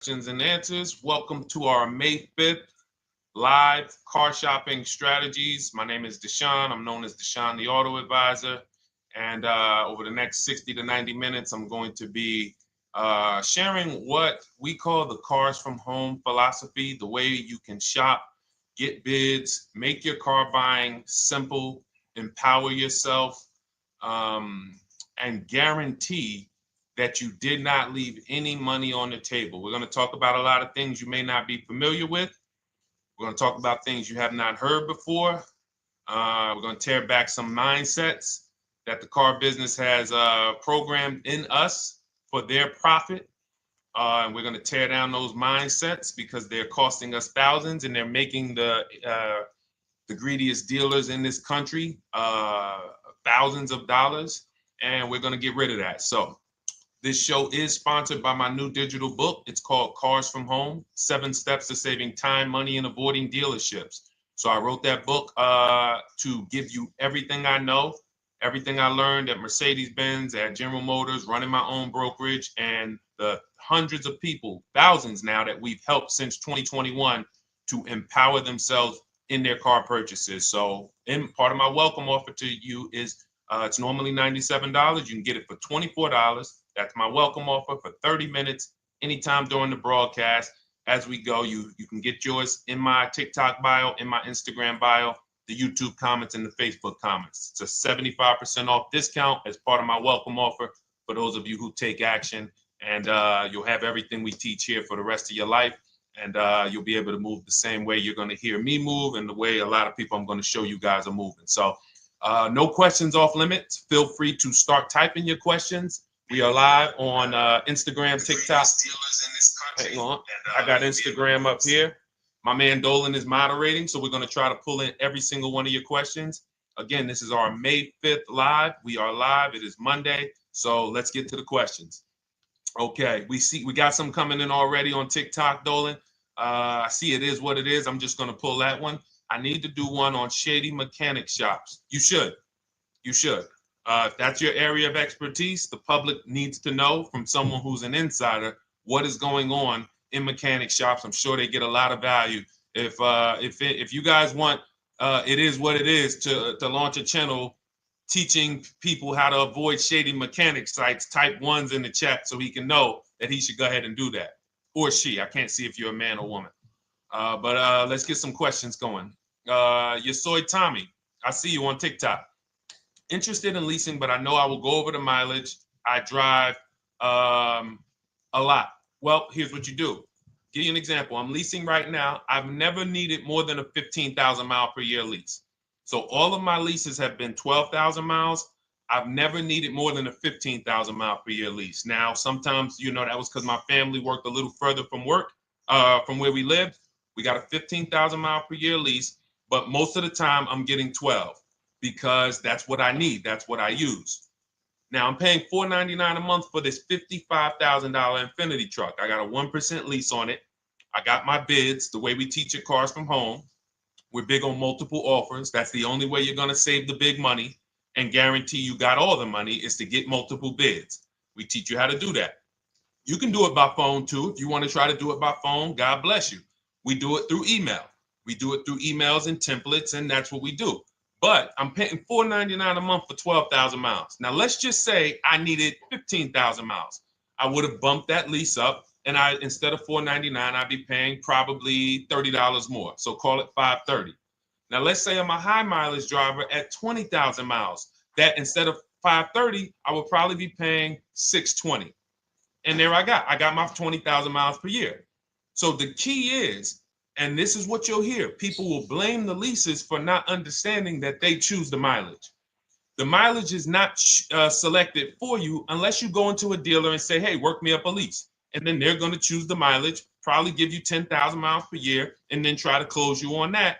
questions and answers. Welcome to our May 5th live car shopping strategies. My name is Deshone. I'm known as Deshone the Auto Advisor. And over the next 60 to 90 minutes, I'm going to be sharing what we call the cars from home philosophy, the way you can shop, get bids, make your car buying simple, empower yourself, um, and guarantee that you did not leave any money on the table. We're going to talk about a lot of things you may not be familiar with. We're going to talk about things you have not heard before. We're going to tear back some mindsets that the car business has programmed in us for their profit. And we're going to tear down those mindsets because they're costing us thousands and they're making the greediest dealers in this country thousands of dollars. And we're going to get rid of that. So this show is sponsored by my new digital book. It's called Cars from Home, 7 Steps to Saving Time, Money, and Avoiding Dealerships. So I wrote that book to give you everything I know, everything I learned at Mercedes-Benz, at General Motors, running my own brokerage, and the hundreds of people, thousands now, that we've helped since 2021 to empower themselves in their car purchases. So in part of my welcome offer to you is it's normally $97. You can get it for $24. That's my welcome offer for 30 minutes, anytime during the broadcast. As we go, you can get yours in my TikTok bio, in my Instagram bio, the YouTube comments, and the Facebook comments. It's a 75% off discount as part of my welcome offer for those of you who take action. And you'll have everything we teach here for the rest of your life. And you'll be able to move the same way you're going to hear me move and the way a lot of people I'm going to show you guys are moving. So no questions off limits. Feel free to start typing your questions. We are live on Instagram, TikTok. Hang on. I got Instagram up here. My man Dolan is moderating, so we're going to try to pull in every single one of your questions. Again, this is our May 5th live. We are live. It is Monday. So let's get to the questions. Okay, we got some coming in already on TikTok, Dolan. I see it is what it is. I'm just going to pull that one. I need to do one on shady mechanic shops. You should. If that's your area of expertise, the public needs to know from someone who's an insider what is going on in mechanic shops. I'm sure they get a lot of value. If you guys want, it is what it is to launch a channel teaching people how to avoid shady mechanic sites, type ones in the chat so he can know that he should go ahead and do that. Or she. I can't see if you're a man or woman. But let's get some questions going. Yosoy Tommy, I see you on TikTok. Interested in leasing, but I know I will go over the mileage. I drive a lot. Well, here's what you do. Give you an example. I'm leasing right now. I've never needed more than a 15,000 mile per year lease. So all of my leases have been 12,000 miles. I've never needed more than a 15,000 mile per year lease. Now, sometimes, that was because my family worked a little further from where we lived. We got a 15,000 mile per year lease, but most of the time I'm getting 12 because that's what I need. That's what I use. Now I'm paying $499 a month for this $55,000 Infinity truck. I got a 1% lease on it. I got my bids, the way we teach at Cars from Home. We're big on multiple offers. That's the only way you're going to save the big money and guarantee you got all the money is to get multiple bids. We teach you how to do that. You can do it by phone too. If you want to try to do it by phone, God bless you. We do it through email. We do it through emails and templates, and that's what we do. But I'm paying $499 a month for 12,000 miles. Now, let's just say I needed 15,000 miles. I would have bumped that lease up, and instead of $499, I'd be paying probably $30 more. So call it $530. Now, let's say I'm a high mileage driver at 20,000 miles. That instead of $530, I would probably be paying $620. And there I got my 20,000 miles per year. So the key is, and this is what you'll hear, people will blame the leases for not understanding that they choose the mileage. The mileage is not selected for you unless you go into a dealer and say, hey, work me up a lease. And then they're going to choose the mileage, probably give you 10,000 miles per year, and then try to close you on that.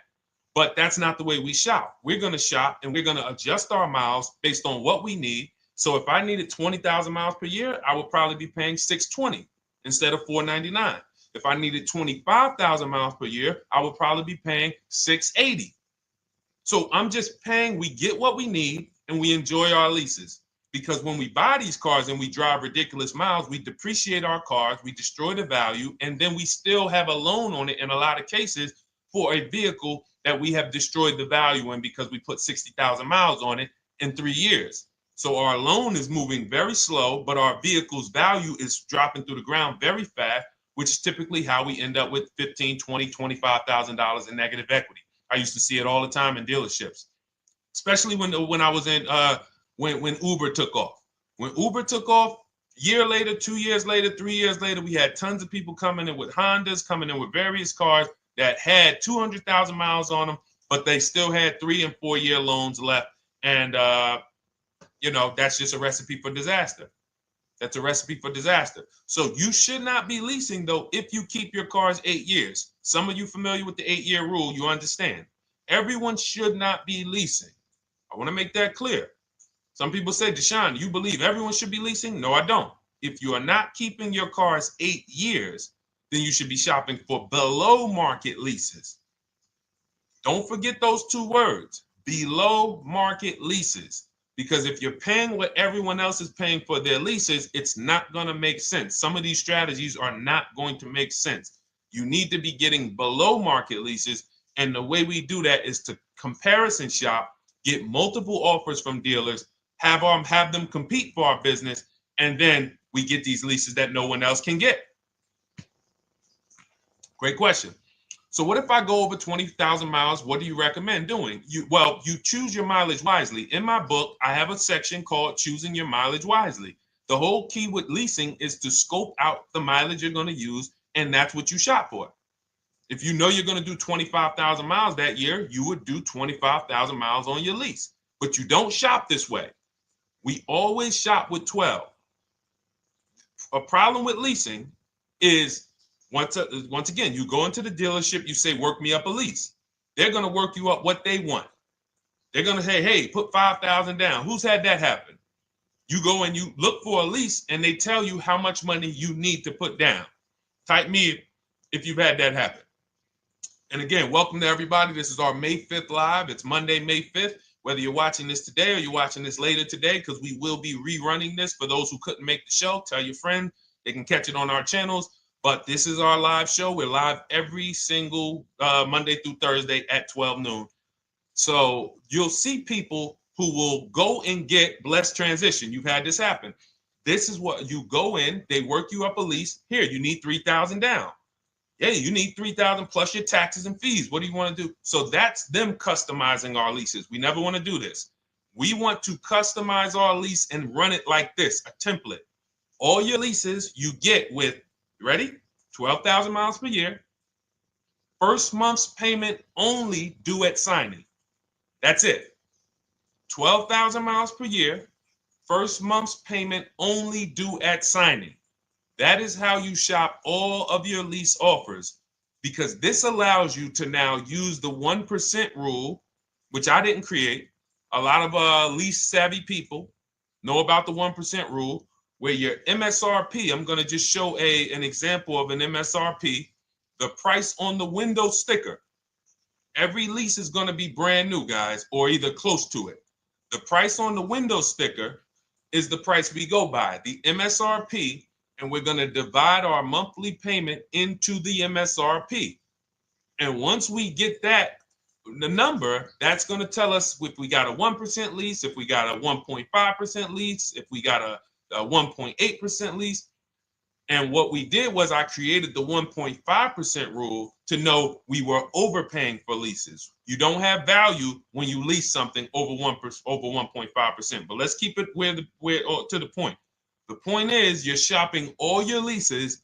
But that's not the way we shop. We're going to shop and we're going to adjust our miles based on what we need. So if I needed 20,000 miles per year, I would probably be paying $620 instead of $499. If I needed 25,000 miles per year, I would probably be paying $680. So I'm just paying, we get what we need and we enjoy our leases. because when we buy these cars and we drive ridiculous miles, we depreciate our cars, we destroy the value, and then we still have a loan on it in a lot of cases for a vehicle that we have destroyed the value in because we put 60,000 miles on it in 3 years. So our loan is moving very slow, but our vehicle's value is dropping through the ground very fast, which is typically how we end up with $15,000, $20,000, $25,000 in negative equity. I used to see it all the time in dealerships, especially when I was in when Uber took off. When Uber took off, year later, 2 years later, 3 years later, we had tons of people coming in with Hondas, coming in with various cars that had 200,000 miles on them, but they still had 3 and 4 year loans left. And, that's just a recipe for disaster. That's a recipe for disaster. So you should not be leasing, though, if you keep your cars 8 years. Some of you familiar with the 8-year rule, you understand. Everyone should not be leasing. I want to make that clear. Some people say, Deshone, you believe everyone should be leasing? No, I don't. If you are not keeping your cars 8 years, then you should be shopping for below market leases. Don't forget those 2 words, below market leases. Because if you're paying what everyone else is paying for their leases, it's not going to make sense. Some of these strategies are not going to make sense. You need to be getting below market leases. And the way we do that is to comparison shop, get multiple offers from dealers, have them compete for our business, and then we get these leases that no one else can get. Great question. So what if I go over 20,000 miles? What do you recommend doing? You choose your mileage wisely. In my book, I have a section called Choosing Your Mileage Wisely. The whole key with leasing is to scope out the mileage you're going to use, and that's what you shop for. If you know you're going to do 25,000 miles that year, you would do 25,000 miles on your lease. But you don't shop this way. We always shop with 12. A problem with leasing is once again, you go into the dealership, you say, work me up a lease. They're going to work you up what they want. They're going to say, hey, put 5,000 down. Who's had that happen? You go and you look for a lease and they tell you how much money you need to put down. Type me if you've had that happen. And again, welcome to everybody. This is our May 5th live. It's Monday, May 5th. Whether you're watching this today or you're watching this later today, because we will be rerunning this for those who couldn't make the show. Tell your friend they can catch it on our channels. But this is our live show. We're live every single Monday through Thursday at 12 noon. So you'll see people who will go and get Blessed Transition. You've had this happen. This is what you go in. They work you up a lease. Here, you need 3,000 down. Hey, you need 3,000 plus your taxes and fees. What do you want to do? So that's them customizing our leases. We never want to do this. We want to customize our lease and run it like this, a template. All your leases you get with, ready? 12,000 miles per year. First month's payment only due at signing. That's it. 12,000 miles per year. First month's payment only due at signing. That is how you shop all of your lease offers, because this allows you to now use the 1% rule, which I didn't create. A lot of lease savvy people know about the 1% rule, where your MSRP, I'm going to just show an example of an MSRP, the price on the window sticker. Every lease is going to be brand new, guys, or either close to it. The price on the window sticker is the price we go by, the MSRP, and we're going to divide our monthly payment into the MSRP. And once we get that, the number, that's going to tell us if we got a 1% lease, if we got a 1.5% lease, if we got a 1.8% lease. And what we did was I created the 1.5% rule to know we were overpaying for leases. You don't have value when you lease something over 1.5%. But let's keep it to the point. The point is you're shopping all your leases,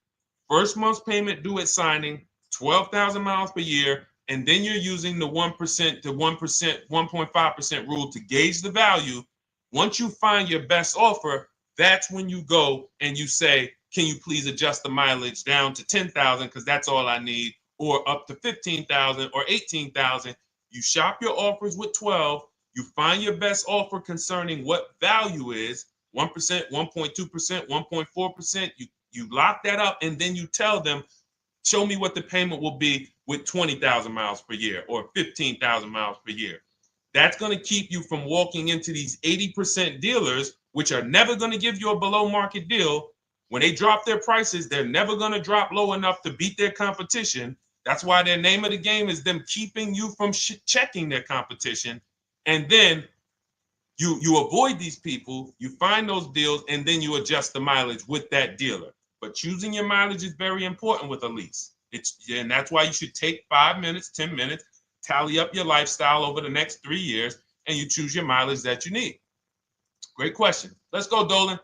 first month's payment due at signing, 12,000 miles per year, and then you're using the 1% to 1.5% rule to gauge the value. Once you find your best offer, that's when you go and you say, can you please adjust the mileage down to 10,000 because that's all I need, or up to 15,000 or 18,000. You shop your offers with 12. You find your best offer concerning what value is, 1%, 1.2%, 1.4%. You lock that up, and then you tell them, show me what the payment will be with 20,000 miles per year or 15,000 miles per year. That's going to keep you from walking into these 80% dealers which are never going to give you a below market deal. When they drop their prices, they're never going to drop low enough to beat their competition. That's why their name of the game is them keeping you from checking their competition. And then you avoid these people, you find those deals, and then you adjust the mileage with that dealer. But choosing your mileage is very important with a lease. And that's why you should take 5 minutes, 10 minutes, tally up your lifestyle over the next 3 years, and you choose your mileage that you need. Great question. Let's go, Dolan.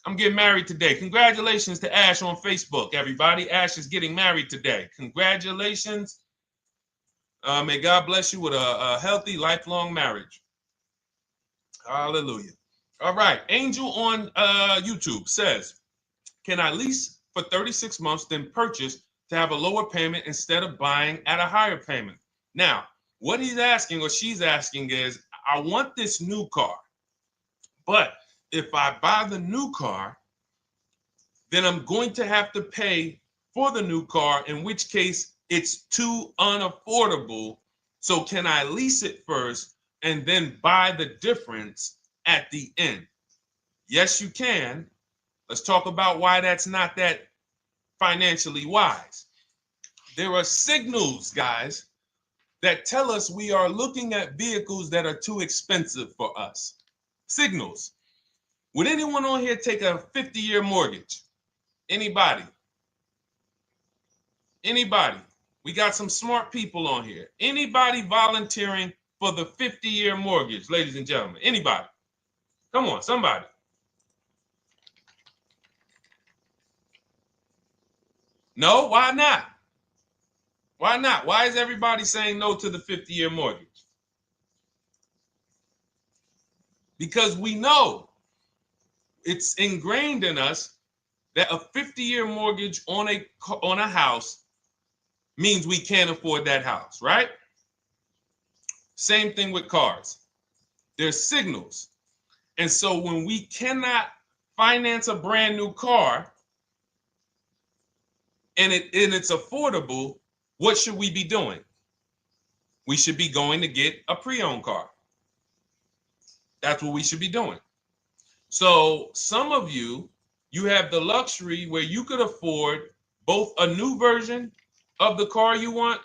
I'm getting married today. Congratulations to Ash on Facebook, everybody. Ash is getting married today. Congratulations. May God bless you with a healthy, lifelong marriage. Hallelujah. All right. Angel on YouTube says, can I lease for 36 months, then purchase to have a lower payment instead of buying at a higher payment? Now, what he's asking or she's asking is, I want this new car, but if I buy the new car, then I'm going to have to pay for the new car, in which case it's too unaffordable. So can I lease it first and then buy the difference at the end? Yes, you can. Let's talk about why that's not that financially wise. There are signals, guys, that tell us we are looking at vehicles that are too expensive for us. Signals. Would anyone on here take a 50-year mortgage? Anybody? Anybody? We got some smart people on here. Anybody volunteering for the 50-year mortgage, ladies and gentlemen? Anybody? Come on, somebody. No, why not? Why not? Why is everybody saying no to the 50-year mortgage? Because we know it's ingrained in us that a 50-year mortgage on a house means we can't afford that house, right? Same thing with cars. There's signals. And so when we cannot finance a brand new car and it's affordable, what should we be doing? We should be going to get a pre-owned car. That's what we should be doing. So some of you have the luxury where you could afford both a new version of the car you want,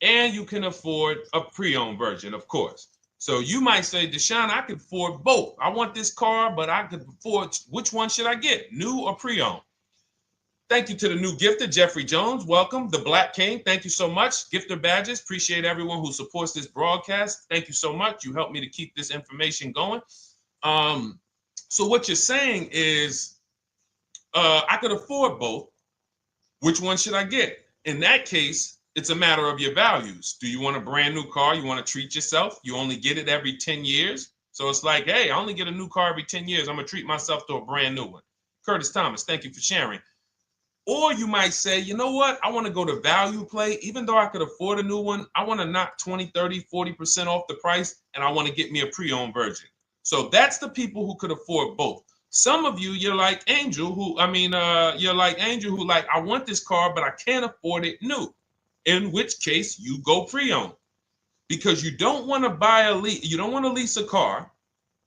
and you can afford a pre-owned version, of course. So you might say, Deshone, I could afford both. I want this car, but I could afford, which one should I get, new or pre-owned? Thank you to the new gifter, Jeffrey Jones. Welcome, the Black King. Thank you so much. Gifter badges. Appreciate everyone who supports this broadcast. Thank you so much. You helped me to keep this information going. So what you're saying is, I could afford both. Which one should I get? In that case, it's a matter of your values. Do you want a brand new car? You want to treat yourself? You only get it every 10 years. So it's like, hey, I only get a new car every 10 years. I'm going to treat myself to a brand new one. Curtis Thomas, thank you for sharing. Or you might say, you know what? I want to go to value play. Even though I could afford a new one, I want to knock 20, 30, 40% off the price, and I want to get me a pre-owned version. So that's the people who could afford both. Some of you, you're like Angel, who like, I want this car, but I can't afford it new. In which case you go pre-owned, because you don't want to buy you don't want to lease a car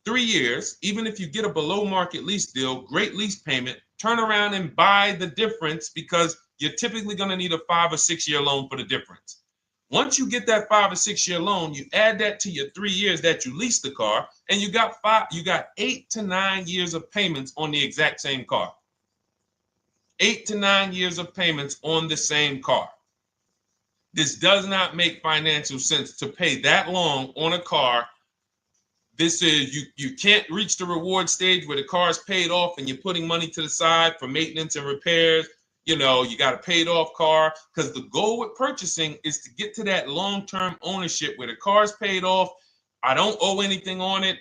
3 years, even if you get a below market lease deal, great lease payment, turn around and buy the difference, because you're typically going to need a 5 or 6 year loan for the difference. Once you get that 5 or 6 year loan, you add that to your 3 years that you leased the car, and you got 8 to 9 years of payments on the exact same car. 8 to 9 years of payments on the same car. This does not make financial sense to pay that long on a car. This is, you can't reach the reward stage where the car is paid off and you're putting money to the side for maintenance and repairs. You know, you got a paid off car, because the goal with purchasing is to get to that long-term ownership where the car is paid off. I don't owe anything on it.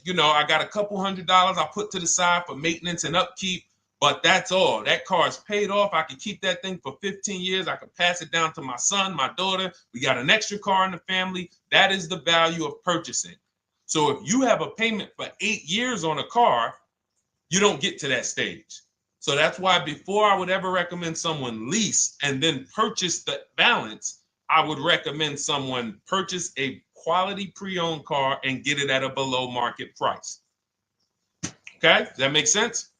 You know, I got a couple $100 I put to the side for maintenance and upkeep, but that's all. That car is paid off. I can keep that thing for 15 years. I can pass it down to my son, my daughter. We got an extra car in the family. That is the value of purchasing. So if you have a payment for 8 years on a car, you don't get to that stage. So that's why before I would ever recommend someone lease and then purchase the balance, I would recommend someone purchase a quality pre-owned car and get it at a below market price. Okay, does that make sense?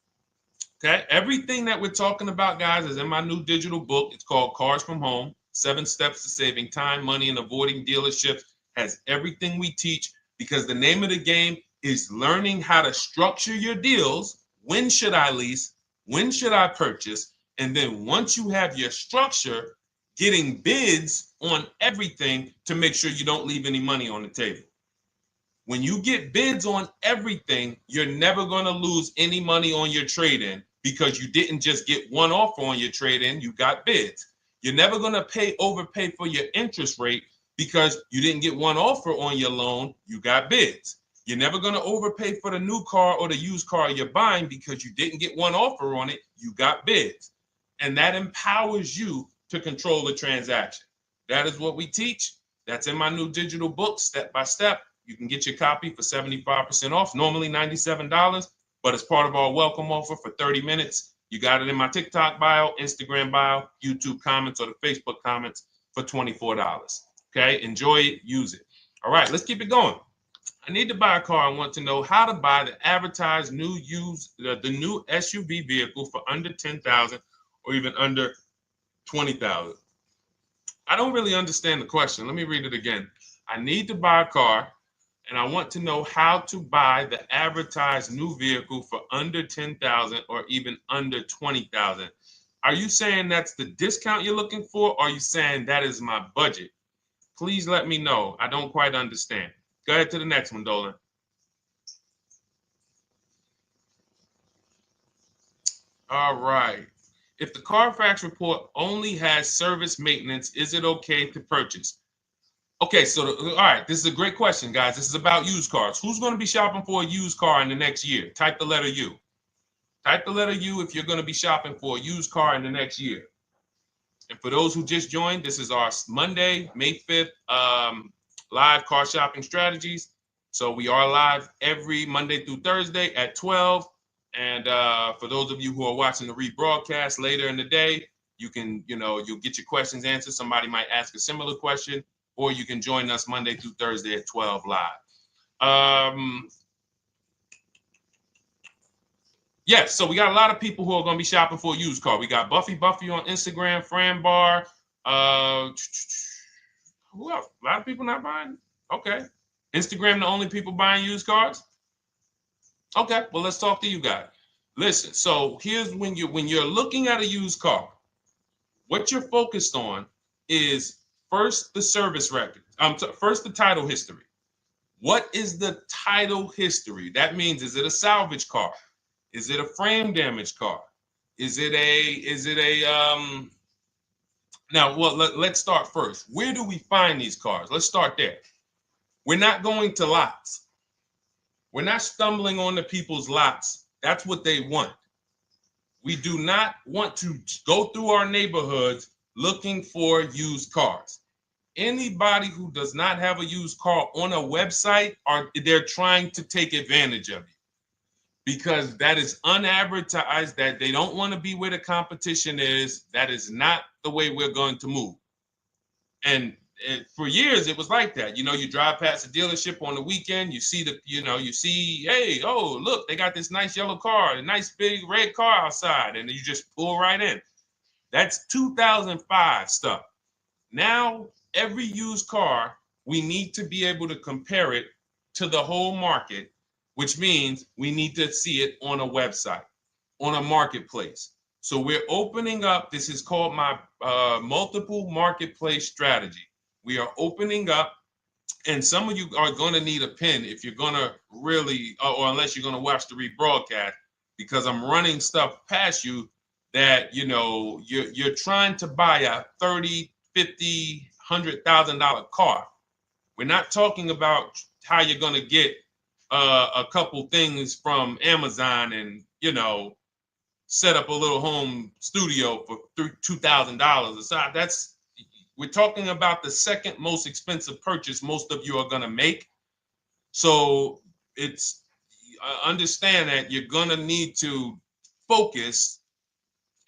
Okay, everything that we're talking about, guys, is in my new digital book. It's called Cars from Home, 7 Steps to Saving Time, Money, and Avoiding Dealerships. Has everything we teach, because the name of the game is learning how to structure your deals. When should I lease? When should I purchase? And then once you have your structure, getting bids on everything to make sure you don't leave any money on the table. When you get bids on everything, you're never going to lose any money on your trade-in, because you didn't just get one offer on your trade-in, you got bids. You're never going to overpay for your interest rate, because you didn't get one offer on your loan, you got bids. You're never going to overpay for the new car or the used car you're buying, because you didn't get one offer on it, you got bids. And that empowers you to control the transaction. That is what we teach. That's in my new digital book, step by step. You can get your copy for 75% off, normally $97, but it's part of our welcome offer for 30 minutes. You got it in my TikTok bio, Instagram bio, YouTube comments, or the Facebook comments for $24. Okay, enjoy it, use it. All right, let's keep it going. I need to buy a car. I want to know how to buy the advertised the new SUV vehicle for under $10,000 or even under $20,000. I don't really understand the question. Let me read it again. I need to buy a car, and I want to know how to buy the advertised new vehicle for under $10,000 or even under $20,000. Are you saying that's the discount you're looking for, or are you saying that is my budget? Please let me know. I don't quite understand. Go ahead to the next one, Dolan. All right. If the Carfax report only has service maintenance, is it okay to purchase? Okay, so all right, this is a great question, guys. This is about used cars. Who's going to be shopping for a used car in the next year? Type the letter U. Type the letter U if you're going to be shopping for a used car in the next year. And for those who just joined, this is our Monday, May 5th, live car shopping strategies. So we are live every Monday through Thursday at 12. And for those of you who are watching the rebroadcast later in the day, you can, you'll get your questions answered. Somebody might ask a similar question, or you can join us Monday through Thursday at 12 live. Yes, so we got a lot of people who are going to be shopping for a used car. We got Buffy on Instagram, Fran Bar. Who else? A lot of people not buying? Okay. Instagram, the only people buying used cars? Okay, well, let's talk to you guys. Listen, so here's when you're looking at a used car, what you're focused on is first the service record. First the title history. What is the title history? That means, is it a salvage car? Is it a frame damage car? Is it a now, well, let's start first. Where do we find these cars? Let's start there. We're not going to lots. We're not stumbling onto people's lots. That's what they want. We do not want to go through our neighborhoods looking for used cars. Anybody who does not have a used car on a website, they're trying to take advantage of you, because that is unadvertised, that they don't want to be where the competition is. That is not the way we're going to move. And for years, it was like that. You drive past a dealership on the weekend, you see hey, oh, look, they got this nice yellow car, a nice big red car outside, and you just pull right in. That's 2005 stuff. Now, every used car, we need to be able to compare it to the whole market, which means we need to see it on a website, on a marketplace. So we're opening up, this is called my multiple marketplace strategy. We are opening up, and some of you are going to need a pen if you're going to really, or unless you're going to watch the rebroadcast, because I'm running stuff past you that, you're trying to buy a $30,000, $50,000, $100,000 car. We're not talking about how you're going to get a couple things from Amazon and, set up a little home studio for $2,000 aside. We're talking about the second most expensive purchase most of you are going to make. So understand that you're going to need to focus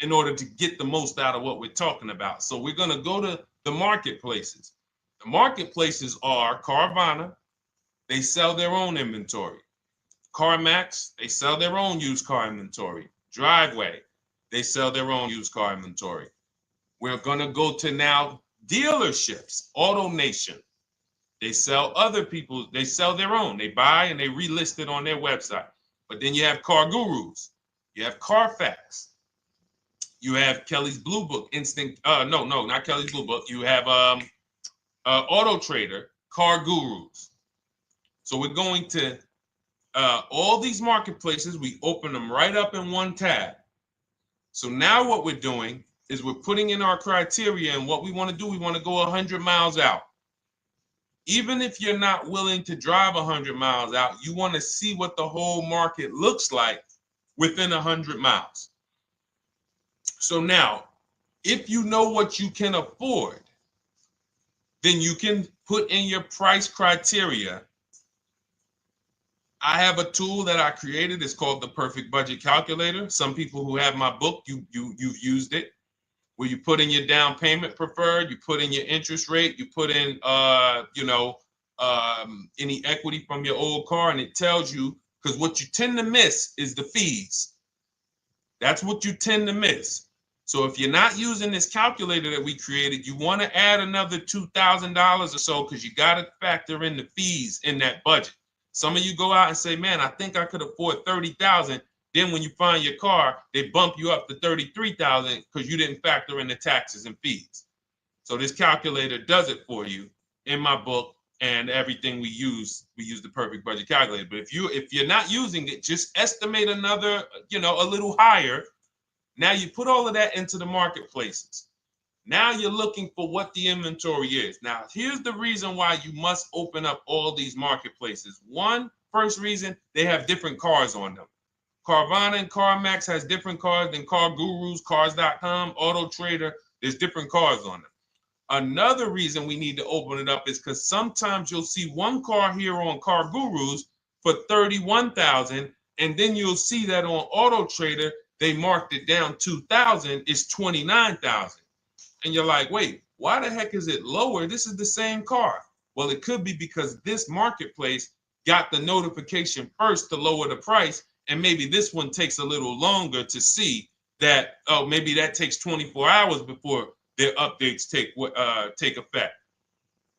in order to get the most out of what we're talking about. So we're going to go to the marketplaces. The marketplaces are Carvana. They sell their own inventory. CarMax, they sell their own used car inventory. Driveway, they sell their own used car inventory. We're going to go to now dealerships. AutoNation, they sell other people's, they sell their own. They buy and they relist it on their website. But then you have Car Gurus, you have Carfax, you have Kelly's Blue Book, no, not Kelly's Blue Book. You have Auto Trader, Car Gurus. So we're going to all these marketplaces, we open them right up in one tab. So now what we're doing is we're putting in our criteria, and what we want to do, we want to go 100 miles out. Even if you're not willing to drive 100 miles out, you want to see what the whole market looks like within 100 miles. So now, if you know what you can afford, then you can put in your price criteria. I have a tool that I created. It's called the Perfect Budget Calculator. Some people who have my book, you've used it, where you put in your down payment preferred, you put in your interest rate, you put in any equity from your old car, and it tells you, because what you tend to miss is the fees. That's what you tend to miss. So if you're not using this calculator that we created, you want to add another $2,000 or so, because you got to factor in the fees in that budget. Some of you go out and say, man, I think I could afford $30,000. Then when you find your car, they bump you up to $33,000 because you didn't factor in the taxes and fees. So this calculator does it for you in my book, and everything we use the Perfect Budget Calculator. But if you're not using it, just estimate another, a little higher. Now you put all of that into the marketplaces. Now you're looking for what the inventory is. Now, here's the reason why you must open up all these marketplaces. First reason, they have different cars on them. Carvana and CarMax has different cars than Car Gurus, Cars.com, Auto Trader. There's different cars on them. Another reason we need to open it up is because sometimes you'll see one car here on Car Gurus for $31,000, and then you'll see that on Auto Trader, they marked it down $2,000, it's $29,000. And you're like, wait, why the heck is it lower? This is the same car. Well, it could be because this marketplace got the notification first to lower the price, and maybe this one takes a little longer to see that, oh, maybe that takes 24 hours before their updates take effect.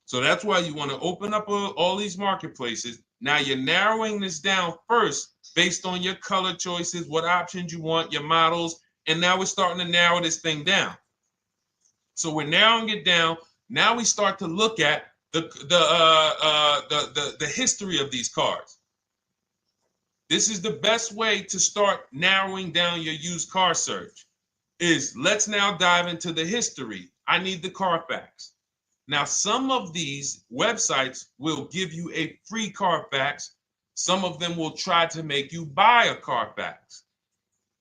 So that's why you want to open up all these marketplaces. Now you're narrowing this down first based on your color choices, what options you want, your models, and now we're starting to narrow this thing down. So we're narrowing it down. Now we start to look at the history of these cars. This is the best way to start narrowing down your used car search. Let's now dive into the history. I need the Carfax. Now, some of these websites will give you a free Carfax. Some of them will try to make you buy a Carfax.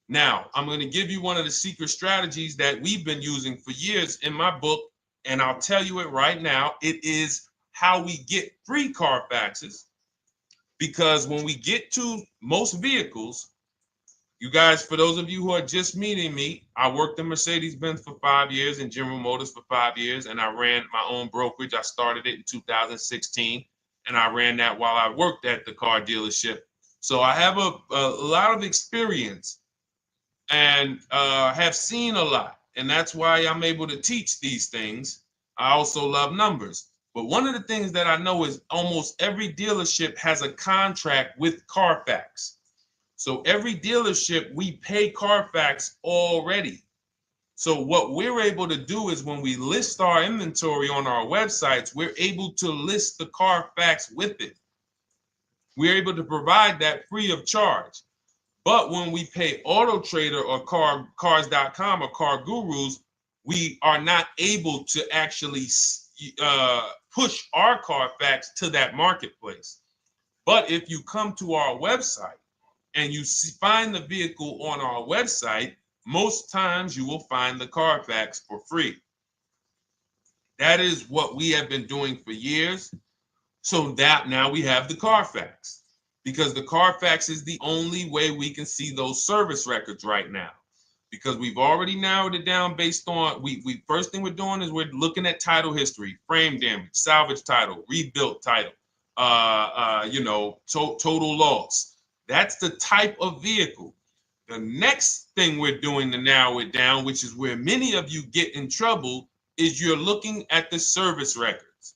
Now, I'm going to give you one of the secret strategies that we've been using for years in my book, and I'll tell you it right now. It is how we get free Carfaxes, because when we get to most vehicles, you guys, for those of you who are just meeting me, I worked in Mercedes-Benz for 5 years and General Motors for 5 years, and I ran my own brokerage. I started it in 2016, and I ran that while I worked at the car dealership. So I have a lot of experience and have seen a lot, and that's why I'm able to teach these things. I also love numbers. But one of the things that I know is almost every dealership has a contract with Carfax. So every dealership, we pay Carfax already. So what we're able to do is when we list our inventory on our websites, we're able to list the Carfax with it. We're able to provide that free of charge. But when we pay Auto Trader or Cars.com or Car Gurus, we are not able to actually push our Carfax to that marketplace. But if you come to our website and you find the vehicle on our website, most times you will find the Carfax for free. That is what we have been doing for years. So that now we have the Carfax, because the Carfax is the only way we can see those service records right now, because we've already narrowed it down based on, first thing we're doing is we're looking at title history, frame damage, salvage title, rebuilt title, total loss. That's the type of vehicle. The next thing we're doing to narrow it down, which is where many of you get in trouble, is you're looking at the service records.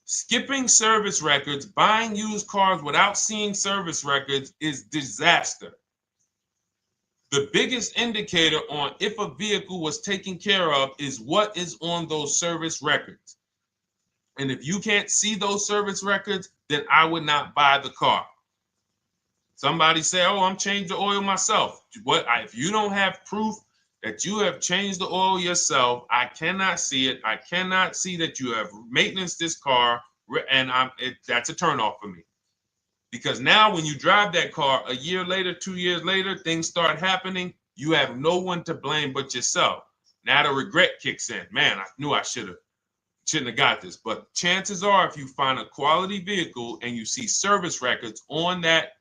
Skipping service records, buying used cars without seeing service records is disaster. The biggest indicator on if a vehicle was taken care of is what is on those service records. And if you can't see those service records, then I would not buy the car. Somebody say, oh, I'm changing the oil myself. If you don't have proof that you have changed the oil yourself, I cannot see it. I cannot see that you have maintenance this car, and that's a turnoff for me. Because now when you drive that car a year later, 2 years later, things start happening. You have no one to blame but yourself. Now the regret kicks in. Man, I knew I shouldn't have got this. But chances are, if you find a quality vehicle and you see service records on that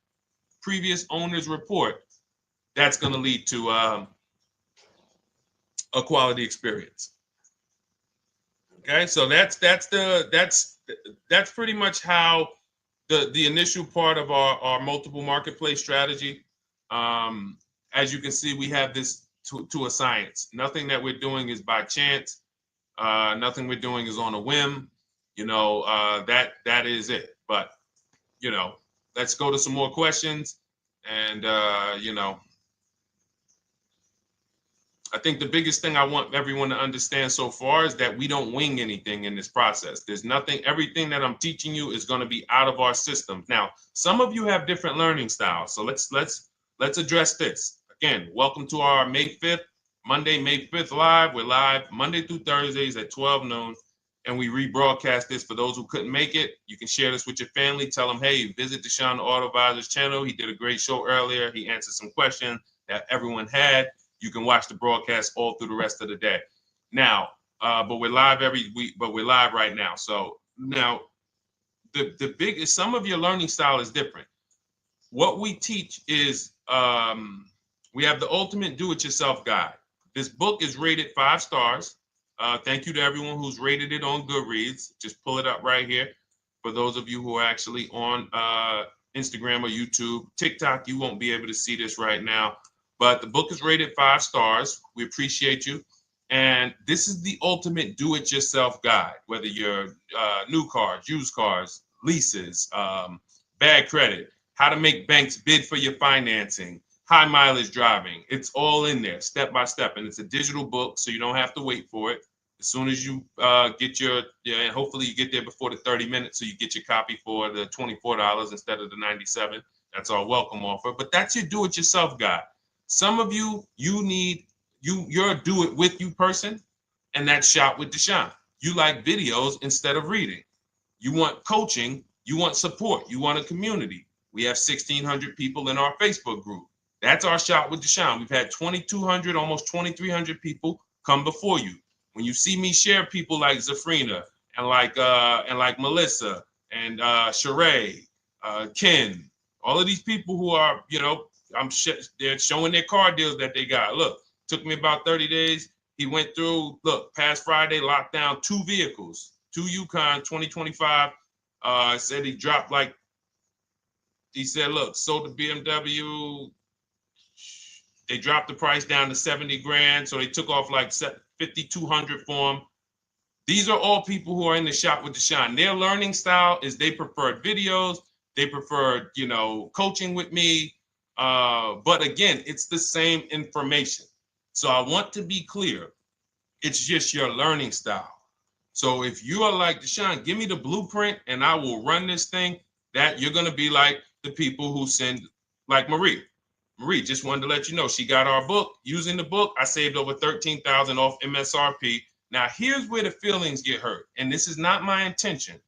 previous owner's report, that's going to lead to a quality experience. Okay, so that's pretty much how the initial part of our multiple marketplace strategy. As you can see, we have this to a science. Nothing that we're doing is by chance. Nothing we're doing is on a whim. That is it. But let's go to some more questions. And I think the biggest thing I want everyone to understand so far is that we don't wing anything in this process. There's nothing, everything that I'm teaching you is going to be out of our system. Now, some of you have different learning styles. So let's address this. Again, welcome to our May 5th, Monday, May 5th live. We're live Monday through Thursdays at 12 noon. And we rebroadcast this for those who couldn't make it. You can share this with your family. Tell them, hey, visit Deshone the Auto Advisor's channel. He did a great show earlier. He answered some questions that everyone had. You can watch the broadcast all through the rest of the day. Now, but we're live every week, but we're live right now. So now the biggest, some of your learning style is different. What we teach is we have the ultimate do-it-yourself guide. This book is rated 5 stars. Thank you to everyone who's rated it on Goodreads. Just pull it up right here. For those of you who are actually on Instagram or YouTube, TikTok, you won't be able to see this right now. But the book is rated 5 stars. We appreciate you. And this is the ultimate do-it-yourself guide, whether you're new cars, used cars, leases, bad credit, how to make banks bid for your financing, high mileage driving. It's all in there, step by step. And it's a digital book, so you don't have to wait for it. As soon as you get and hopefully you get there before the 30 minutes, so you get your copy for the $24 instead of the $97. That's our welcome offer. But that's your do-it-yourself guide. Some of you, you're a do-it-with-you person, and that's Shop with Deshone. You like videos instead of reading. You want coaching. You want support. You want a community. We have 1,600 people in our Facebook group. That's our Shop with Deshone. We've had 2,200, almost 2,300 people come before you. When you see me share people like Zafrina and like Melissa and Sheree, Ken, all of these people who are, they're showing their car deals that they got. Look, took me about 30 days. He went through, past Friday, locked down 2 vehicles, 2 Yukon 2025. Said he dropped sold the BMW. They dropped the price down to 70 grand. So they took off like 5,200 for him. These are all people who are in the Shop with Deshone. Their learning style is they prefer videos. They prefer, coaching with me. But again, it's the same information. So I want to be clear. It's just your learning style. So if you are like Deshone, give me the blueprint and I will run this thing. That you're going to be like the people who send, like Marie. Marie just wanted to let you know she got our book. Using the book, I saved over $13,000 off MSRP. Now here's where the feelings get hurt. And this is not my intention.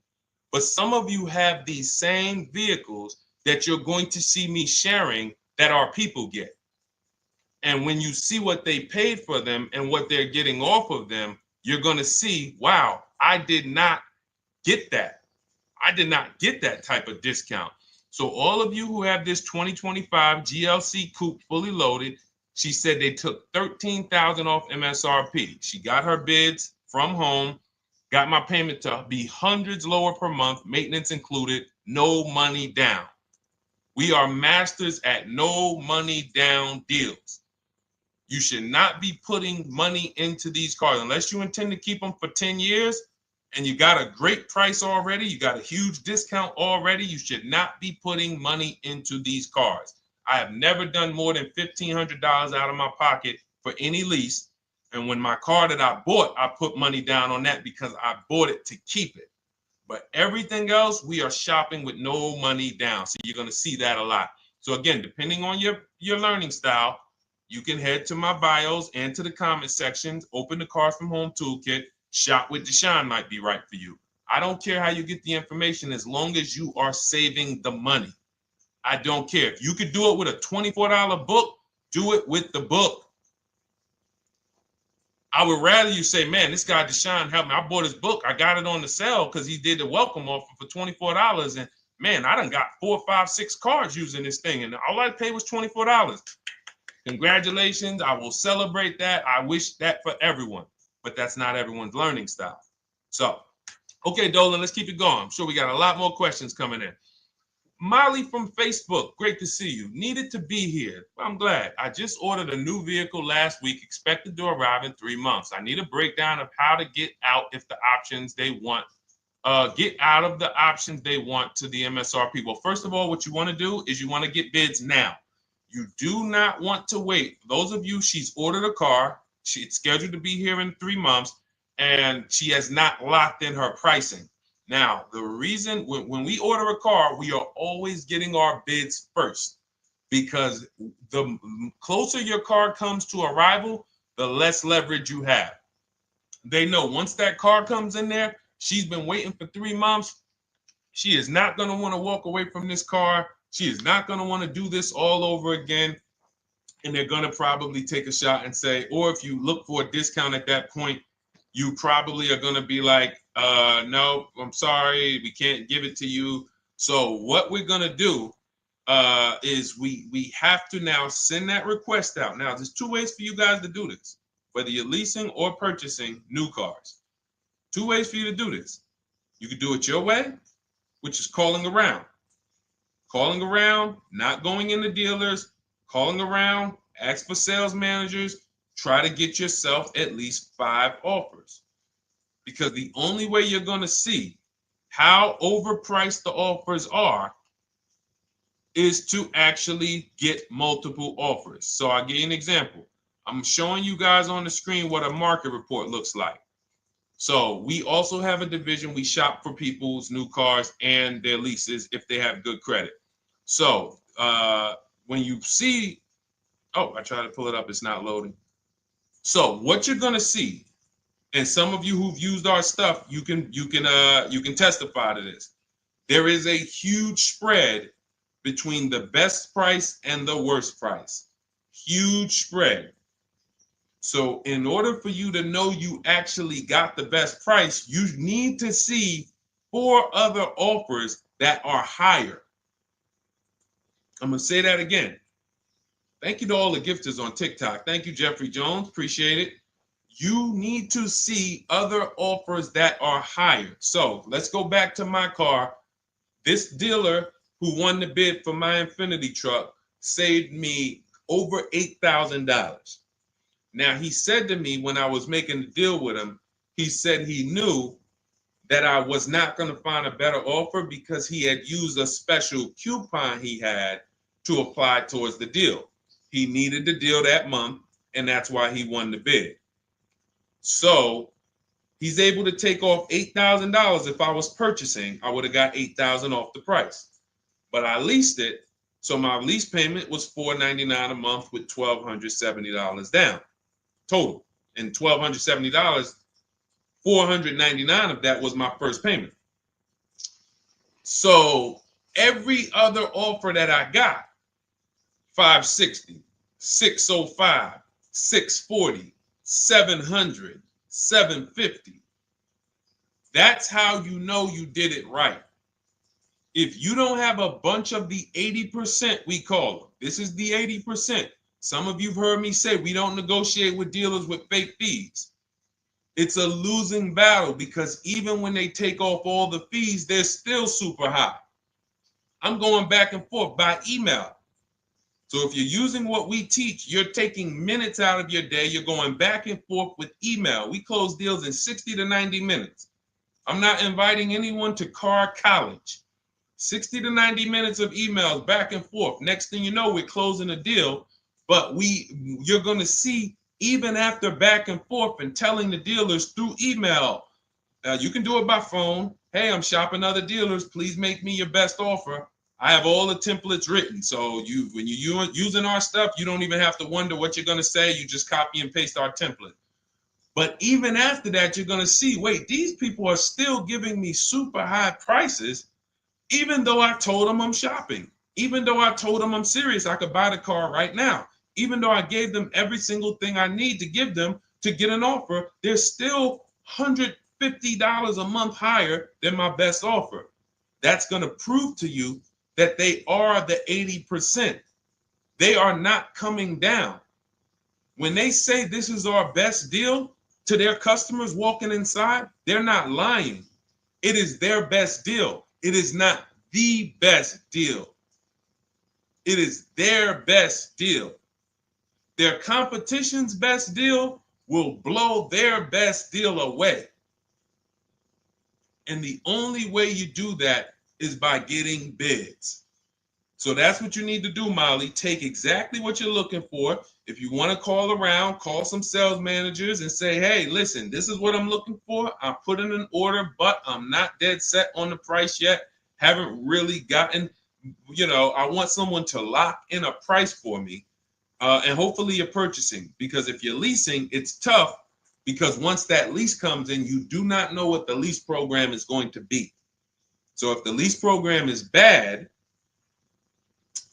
But some of you have these same vehicles that you're going to see me sharing that our people get. And when you see what they paid for them and what they're getting off of them, you're going to see, wow, I did not get that. I did not get that type of discount. So all of you who have this 2025 GLC coupe fully loaded, she said they took $13,000 off MSRP. She got her bids from home, got my payment to be hundreds lower per month, maintenance included, no money down. We are masters at no money down deals. You should not be putting money into these cars unless you intend to keep them for 10 years and you got a great price already. You got a huge discount already. You should not be putting money into these cars. I have never done more than $1,500 out of my pocket for any lease. And when my car that I bought, I put money down on that because I bought it to keep it. But everything else, we are shopping with no money down. So you're going to see that a lot. So again, depending on your learning style, you can head to my bios and to the comment sections, open the Cars from Home Toolkit, Shop with Deshone might be right for you. I don't care how you get the information as long as you are saving the money. I don't care. If you could do it with a $24 book, do it with the book. I would rather you say, man, this guy Deshone helped me. I bought his book. I got it on the sale because he did the welcome offer for $24. And man, I done got 4, 5, 6 cars using this thing. And all I paid was $24. Congratulations. I will celebrate that. I wish that for everyone, but that's not everyone's learning style. So, okay, Dolan, let's keep it going. I'm sure we got a lot more questions coming in. Molly from Facebook, great to see you. Needed to be here. Well, I'm glad. I just ordered a new vehicle last week, expected to arrive in 3 months. I need a breakdown of how to get out if the options they want, get out of the options they want to the MSRP. Well, first of all, what you want to do is you want to get bids now. You do not want to wait. Those of you, she's ordered a car. She's scheduled to be here in 3 months, and she has not locked in her pricing. Now, the reason when we order a car, we are always getting our bids first because the closer your car comes to arrival, the less leverage you have. They know once that car comes in there, she's been waiting for 3 months. She is not going to want to walk away from this car. She is not going to want to do this all over again. And they're going to probably take a shot and say, or if you look for a discount at that point, you probably are going to be like, no, I'm sorry, we can't give it to you. So what we're going to do is we have to now send that request out. Now, there's 2 ways for you guys to do this, whether you're leasing or purchasing new cars. 2 ways for you to do this. You could do it your way, which is calling around. Calling around, not going into dealers, calling around, ask for sales managers, try to get yourself at least 5 offers. Because the only way you're going to see how overpriced the offers are is to actually get multiple offers. So I'll give you an example. I'm showing you guys on the screen what a market report looks like. So we also have a division. We shop for people's new cars and their leases if they have good credit. So when you see, oh, I tried to pull it up. It's not loading. So what you're going to see, and some of you who've used our stuff, you can testify to this. There is a huge spread between the best price and the worst price. Huge spread. So in order for you to know you actually got the best price, you need to see 4 other offers that are higher. I'm going to say that again. Thank you to all the gifters on TikTok. Thank you, Jeffrey Jones. Appreciate it. You need to see other offers that are higher. So let's go back to my car. This dealer who won the bid for my Infinity truck saved me over $8,000. Now, he said to me when I was making the deal with him, he said he knew that I was not going to find a better offer because he had used a special coupon he had to apply towards the deal. He needed the deal that month, and that's why he won the bid. So he's able to take off $8,000. If I was purchasing, I would have got $8,000 off the price. But I leased it, so my lease payment was $499 a month with $1,270 down total. And $1,270, $499 of that was my first payment. So every other offer that I got, $560, $605, $640, $700, $750. That's how you know you did it right. If you don't have a bunch of the 80%, we call them. This is the 80%. Some of you've heard me say we don't negotiate with dealers with fake fees. It's a losing battle because even when they take off all the fees, they're still super high. I'm going back and forth by email. So if you're using what we teach, you're taking minutes out of your day. You're going back and forth with email. We close deals in 60 to 90 minutes. I'm not inviting anyone to car college. 60 to 90 minutes of emails back and forth. Next thing you know, we're closing a deal. But you're going to see, even after back and forth and telling the dealers through email, you can do it by phone. Hey, I'm shopping other dealers. Please make me your best offer. I have all the templates written. So when you're using our stuff, you don't even have to wonder what you're going to say. You just copy and paste our template. But even after that, you're going to see, wait, these people are still giving me super high prices, even though I told them I'm shopping, even though I told them I'm serious, I could buy the car right now, even though I gave them every single thing I need to give them to get an offer, they're still $150 a month higher than my best offer. That's going to prove to you that they are the 80%. They are not coming down. When they say this is our best deal to their customers walking inside, they're not lying. It is their best deal. It is not the best deal. It is their best deal. Their competition's best deal will blow their best deal away. And the only way you do that is by getting bids. So that's what you need to do, Molly. Take exactly what you're looking for. If you want to call around, call some sales managers and say, hey, listen, this is what I'm looking for. I put in an order, but I'm not dead set on the price yet. Haven't really gotten, I want someone to lock in a price for me. And hopefully you're purchasing, because if you're leasing, it's tough, because once that lease comes in, you do not know what the lease program is going to be. So if the lease program is bad,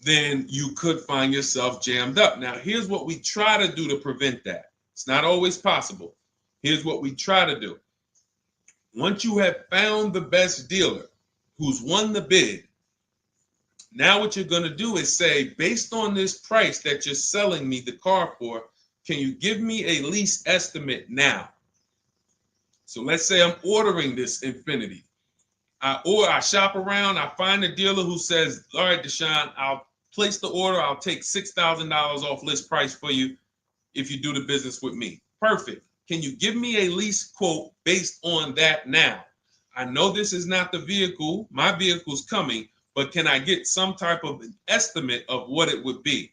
then you could find yourself jammed up. Now, here's what we try to do to prevent that. It's not always possible. Here's what we try to do. Once you have found the best dealer who's won the bid, now what you're going to do is say, based on this price that you're selling me the car for, can you give me a lease estimate now? So let's say I'm ordering this Infiniti. I shop around, I find a dealer who says, all right, Deshone, I'll place the order. I'll take $6,000 off list price for you if you do the business with me. Perfect. Can you give me a lease quote based on that now? I know this is not the vehicle. My vehicle's coming, but can I get some type of an estimate of what it would be?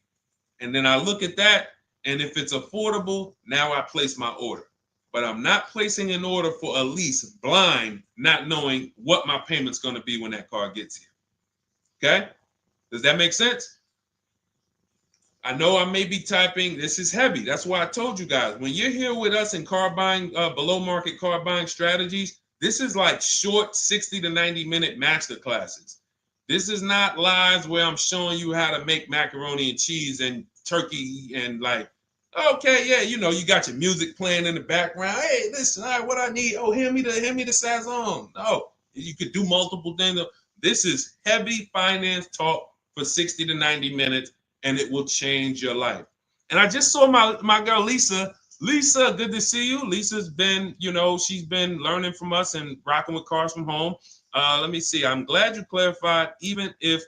And then I look at that, and if it's affordable, now I place my order. But I'm not placing an order for a lease blind, not knowing what my payment's going to be when that car gets here. Okay? Does that make sense? I know I may be typing. This is heavy. That's why I told you guys, when you're here with us in car buying, below market car buying strategies, this is like short 60 to 90 minute master classes. This is not lives where I'm showing you how to make macaroni and cheese and turkey and like, okay, yeah, you got your music playing in the background. Hey, listen, all right, what I need? Oh, hand me the Sazon. No, you could do multiple things. This is heavy finance talk for 60 to 90 minutes, and it will change your life. And I just saw my girl Lisa. Lisa, good to see you. Lisa's been, she's been learning from us and rocking with cars from home. Let me see. I'm glad you clarified, even if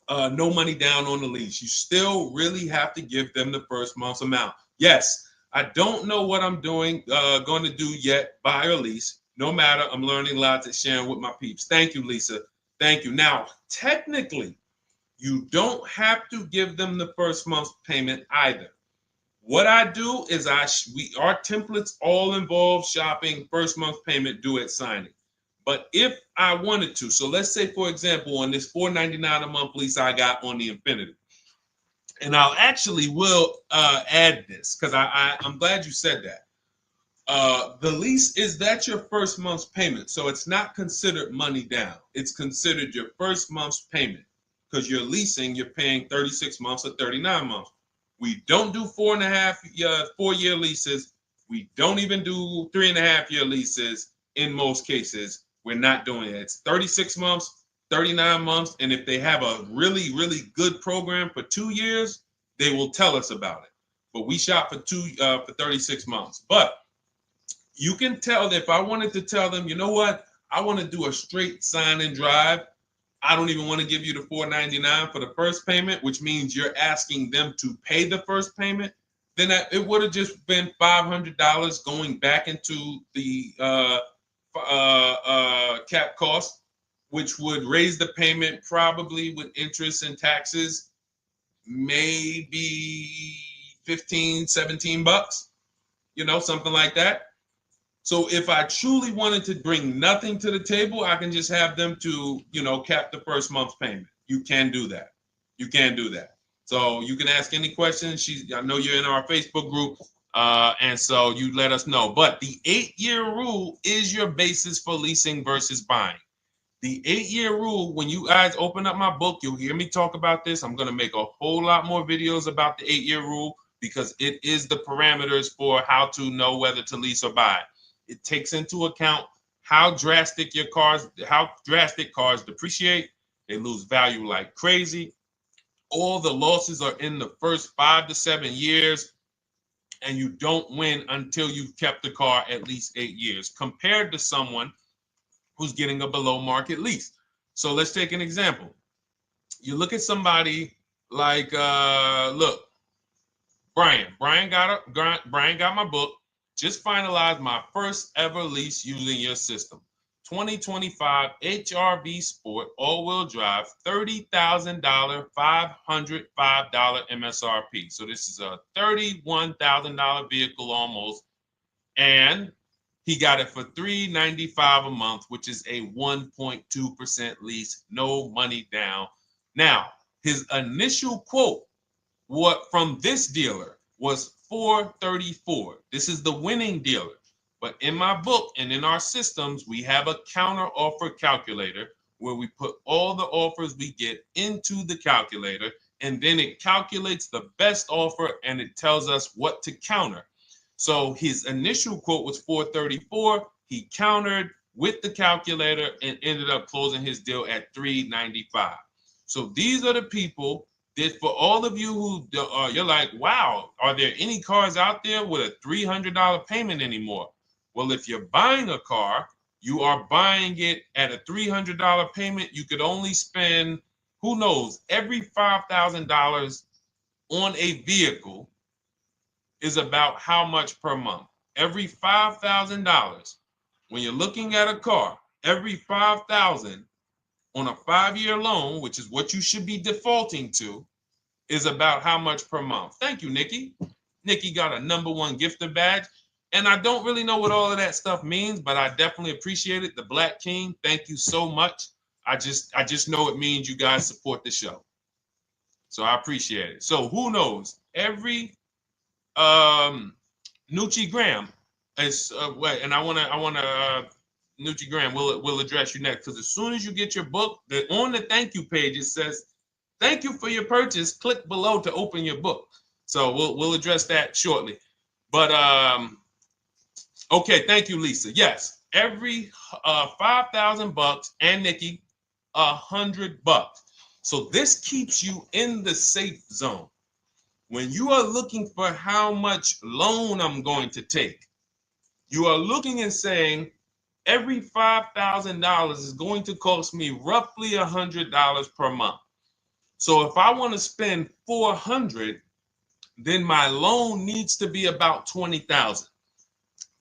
no money down on the lease, you still really have to give them the first month's amount. Yes, I don't know what I'm going to do yet, buy or lease. No matter, I'm learning lots and sharing with my peeps. Thank you, Lisa. Thank you. Now, technically, you don't have to give them the first month's payment either. What I do is our templates all involve shopping, first month payment due at signing. But if I wanted to, so let's say, for example, on this $499 a month lease I got on the Infiniti, and I'll actually will add this because I'm glad you said that. The lease, is that your first month's payment? So it's not considered money down. It's considered your first month's payment because you're leasing, you're paying 36 months or 39 months. We don't do 4-year leases. We don't even do 3.5-year leases in most cases. We're not doing it. It's 36 months, 39 months. And if they have a really, really good program for 2 years, they will tell us about it. But we shop for 36 months. But you can tell that if I wanted to tell them, you know what, I want to do a straight sign and drive, I don't even want to give you the $499 for the first payment, which means you're asking them to pay the first payment, then it would have just been $500 going back into the cap cost, which would raise the payment probably with interest and taxes, maybe 15, 17 bucks, something like that. So if I truly wanted to bring nothing to the table, I can just have them to, cap the first month's payment. You can do that. You can do that. So you can ask any questions. I know you're in our Facebook group, and so you let us know. But the 8-year rule is your basis for leasing versus buying. The 8-year rule, when you guys open up my book, you'll hear me talk about this. I'm going to make a whole lot more videos about the 8-year rule because it is the parameters for how to know whether to lease or buy. It takes into account how drastic cars depreciate. They lose value like crazy. All the losses are in the first 5 to 7 years, and you don't win until you've kept the car at least 8 years, compared to someone who's getting a below market lease. So let's take an example. You look at somebody like, look, Brian. Brian got my book. Just finalized my first ever lease using your system. 2025 HRV Sport all-wheel drive, $30,000, $505 MSRP. So this is a $31,000 vehicle almost, and he got it for $395 a month, which is a 1.2% lease, no money down. Now, his initial quote from this dealer was $434. This is the winning dealer. But in my book and in our systems, we have a counter offer calculator where we put all the offers we get into the calculator, and then it calculates the best offer and it tells us what to counter. So his initial quote was $434. He countered with the calculator and ended up closing his deal at $395. So these are the people that, for all of you who you're like, wow, are there any cars out there with a $300 payment anymore? Well, if you're buying a car, you are buying it at a $300 payment. You could only spend, who knows, every $5,000 on a vehicle is about how much per month. Every $5,000, when you're looking at a car, every $5,000 on a 5-year loan, which is what you should be defaulting to, is about how much per month. Thank you, Nikki. Nikki got a #1 gifter badge. And I don't really know what all of that stuff means, but I definitely appreciate it. The Black King, thank you so much. I just know it means you guys support the show. So I appreciate it. So who knows? Every Nucci Graham is and I wanna Nucci Graham will address you next, because as soon as you get your book, on the thank you page it says, "Thank you for your purchase. Click below to open your book." So we'll address that shortly. But okay, thank you, Lisa. Yes, every $5,000, and Nikki, $100. So this keeps you in the safe zone. When you are looking for how much loan I'm going to take, you are looking and saying, every $5,000 is going to cost me roughly $100 per month. So if I want to spend $400, then my loan needs to be about $20,000,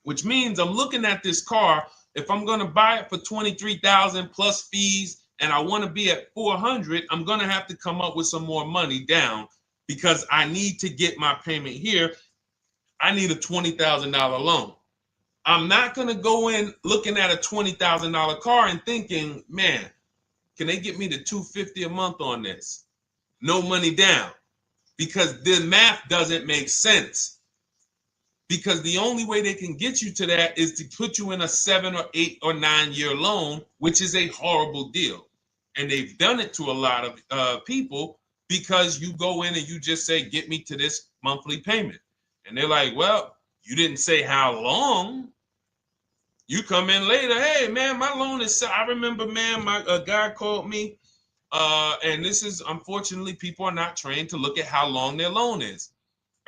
which means I'm looking at this car. If I'm going to buy it for $23,000 plus fees, and I want to be at $400, I'm going to have to come up with some more money down, because I need to get my payment here. I need a $20,000 loan. I'm not going to go in looking at a $20,000 car and thinking, man, can they get me to $250 a month on this? No money down, because the math doesn't make sense. Because the only way they can get you to that is to put you in a 7 or 8 or 9 year loan, which is a horrible deal. And they've done it to a lot of people, because you go in and you just say, get me to this monthly payment. And they're like, well, you didn't say how long. You come in later, hey, man, my loan is, I remember, man, a guy called me, and this is, unfortunately, people are not trained to look at how long their loan is.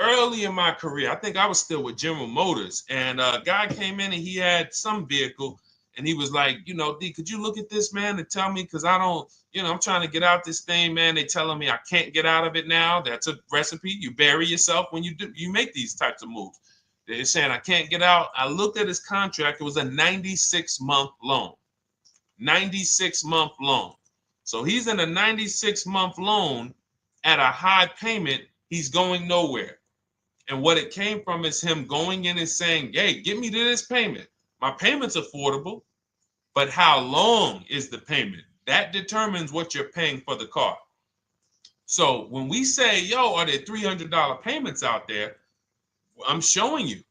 Early in my career, I think I was still with General Motors, and a guy came in and he had some vehicle, And he was like, you know, D, could you look at this, man, and tell me, because I don't, you know, I'm trying to get out this thing, man. They telling me I can't get out of it now. That's a recipe. You bury yourself when you make these types of moves. They're saying I can't get out. I looked at his contract. It was a 96-month loan. 96-month loan. So he's in a 96-month loan at a high payment. He's going nowhere. And what it came from is him going in and saying, hey, get me to this payment. My payment's affordable, but how long is the payment? That determines what you're paying for the car. So when we say, yo, are there $300 payments out there? I'm showing you.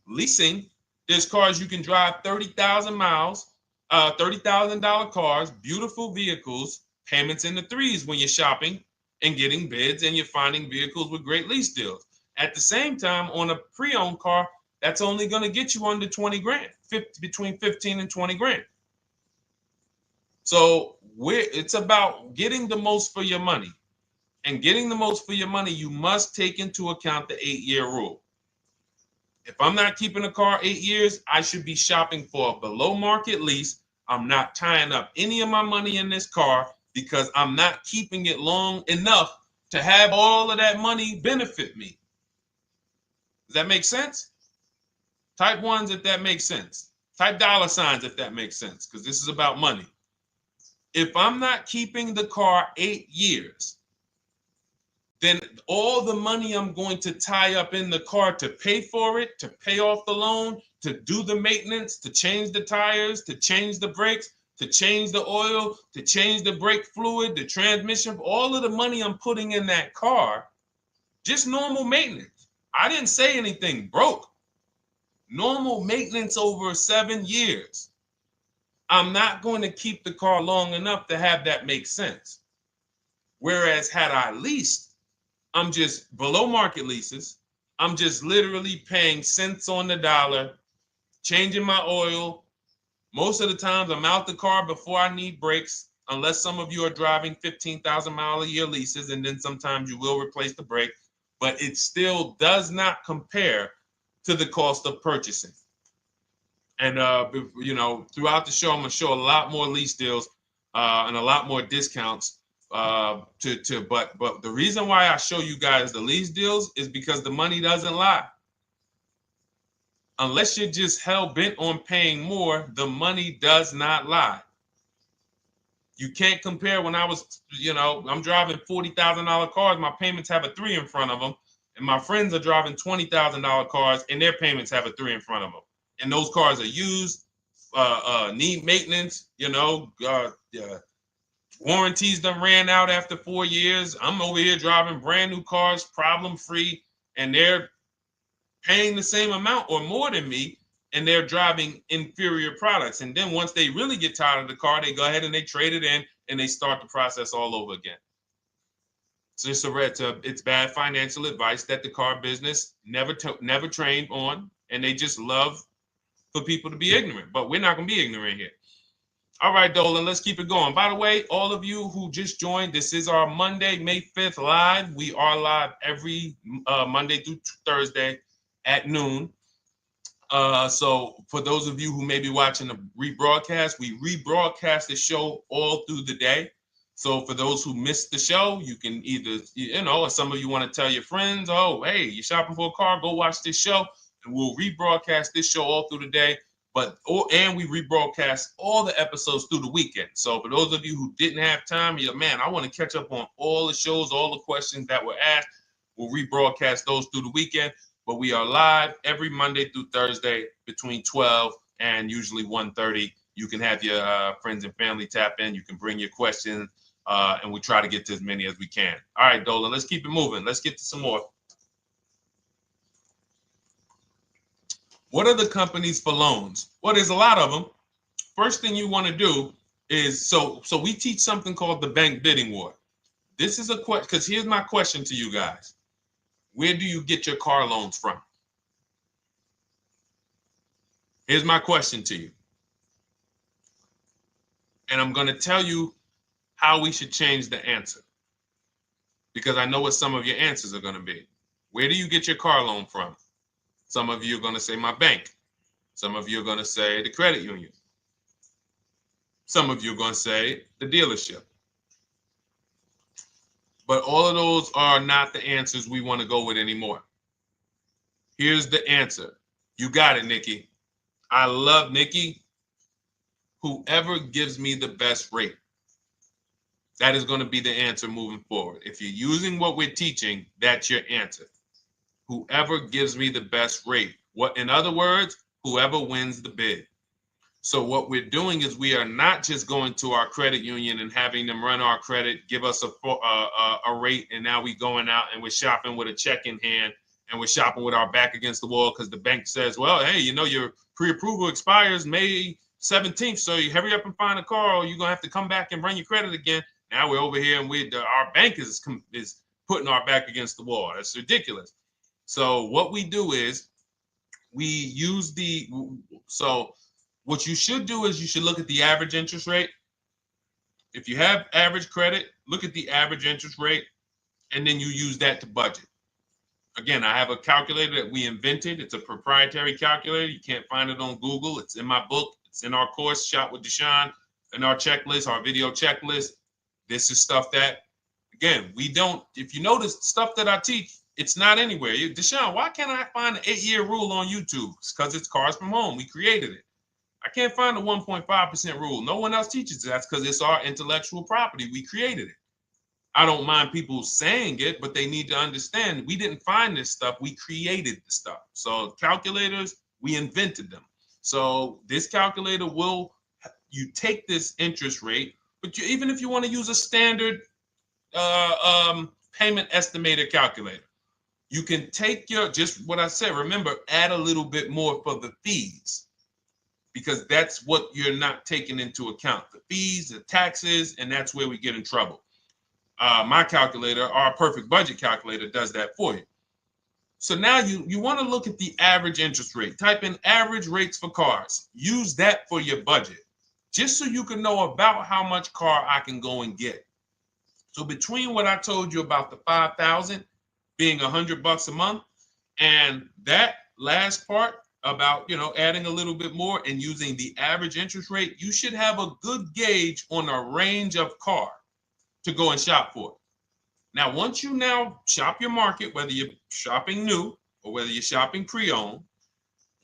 Leasing, there's cars you can drive 30,000 miles, $30,000 cars, beautiful vehicles, payments in the threes when you're shopping and getting bids, and you're finding vehicles with great lease deals. At the same time, on a pre-owned car, that's only going to get you under 20 grand, between 15 and 20 grand. So it's about getting the most for your money. And getting the most for your money, you must take into account the 8-year rule. If I'm not keeping a car 8 years, I should be shopping for a below market lease. I'm not tying up any of my money in this car because I'm not keeping it long enough to have all of that money benefit me. Does that make sense? Type ones if that makes sense. Type dollar signs if that makes sense, because this is about money. If I'm not keeping the car 8 years, then all the money I'm going to tie up in the car to pay for it, to pay off the loan, to do the maintenance, to change the tires, to change the brakes, to change the oil, to change the brake fluid, the transmission, all of the money I'm putting in that car, just normal maintenance. I didn't say anything broke. Normal maintenance over 7 years. I'm not going to keep the car long enough to have that make sense. Whereas had I leased, I'm just below market leases. I'm just literally paying cents on the dollar, changing my oil. Most of the times I'm out the car before I need brakes, unless some of you are driving 15,000 mile a year leases, and then sometimes you will replace the brake, but it still does not compare to the cost of purchasing. And you know, throughout the show, I'm gonna show a lot more lease deals and a lot more discounts. But the reason why I show you guys the lease deals is because the money doesn't lie. Unless you're just hell bent on paying more, the money does not lie. You can't compare when I was, you know, I'm driving $40,000 cars. My payments have a 3 in front of them. And my friends are driving $20,000 cars and their payments have a 3 in front of them. And those cars are used, need maintenance, you know, warranties done ran out after 4 years. I'm over here driving brand new cars, problem free, and they're paying the same amount or more than me, and they're driving inferior products. And then once they really get tired of the car, they go ahead and they trade it in and they start the process all over again. So it's bad financial advice that the car business never trained on, and they just love for people to be ignorant. But we're not going to be ignorant here. All right, Dolan, let's keep it going. By the way, all of you who just joined, this is our Monday, May 5th live. We are live every Monday through Thursday at noon. So for those of you who may be watching the rebroadcast, we rebroadcast the show all through the day. So for those who missed the show, you can either, you know, or some of you want to tell your friends, oh, hey, you're shopping for a car, go watch this show. And we'll rebroadcast this show all through the day. And we rebroadcast all the episodes through the weekend. So for those of you who didn't have time, you're, man, I want to catch up on all the shows, all the questions that were asked. We'll rebroadcast those through the weekend. But we are live every Monday through Thursday between 12 and usually 1:30. You can have your friends and family tap in. You can bring your questions, and we try to get to as many as we can. All right, Dolan, let's keep it moving. Let's get to some more. What are the companies for loans? Well, there's a lot of them. First thing you want to do is, so we teach something called the bank bidding war. This is a question, because here's my question to you guys. Where do you get your car loans from? Here's my question to you. And I'm going to tell you how we should change the answer, because I know what some of your answers are going to be. Where do you get your car loan from? Some of you are going to say my bank. Some of you are going to say the credit union. Some of you are going to say the dealership. But all of those are not the answers we want to go with anymore. Here's the answer. You got it, Nikki. I love Nikki. Whoever gives me the best rate. That is going to be the answer moving forward. If you're using what we're teaching, that's your answer. Whoever gives me the best rate. What, in other words, whoever wins the bid. So what we're doing is we are not just going to our credit union and having them run our credit, give us a rate, and now we going out and we're shopping with a check in hand and we're shopping with our back against the wall because the bank says, well, hey, you know, your pre-approval expires May 17th, so you hurry up and find a car or you're going to have to come back and run your credit again. Now we're over here and our bank is putting our back against the wall. That's ridiculous. So what we do is we use what you should do is you should look at the average interest rate. If you have average credit, look at the average interest rate, and then you use that to budget. Again, I have a calculator that we invented. It's a proprietary calculator. You can't find it on Google. It's in my book. It's in our course, Shop with Deshone, in our checklist, our video checklist. This is stuff that, again, we don't, if you notice stuff that I teach, it's not anywhere. Deshone, why can't I find the 8-year rule on YouTube? It's because it's Cars from Home. We created it. I can't find the 1.5% rule. No one else teaches it. That's because it's our intellectual property. We created it. I don't mind people saying it, but they need to understand we didn't find this stuff. We created the stuff. So calculators, we invented them. So this calculator you take this interest rate, but even if you want to use a standard payment estimator calculator, you can take just what I said. Remember, add a little bit more for the fees, because that's what you're not taking into account. The fees, the taxes, and that's where we get in trouble. My calculator, our perfect budget calculator, does that for you. So now you want to look at the average interest rate. Type in average rates for cars. Use that for your budget, just so you can know about how much car I can go and get. So between what I told you about the 5,000 being $100 a month, and that last part about, you know, adding a little bit more and using the average interest rate, you should have a good gauge on a range of car to go and shop for. Now, once you now shop your market, whether you're shopping new or whether you're shopping pre-owned,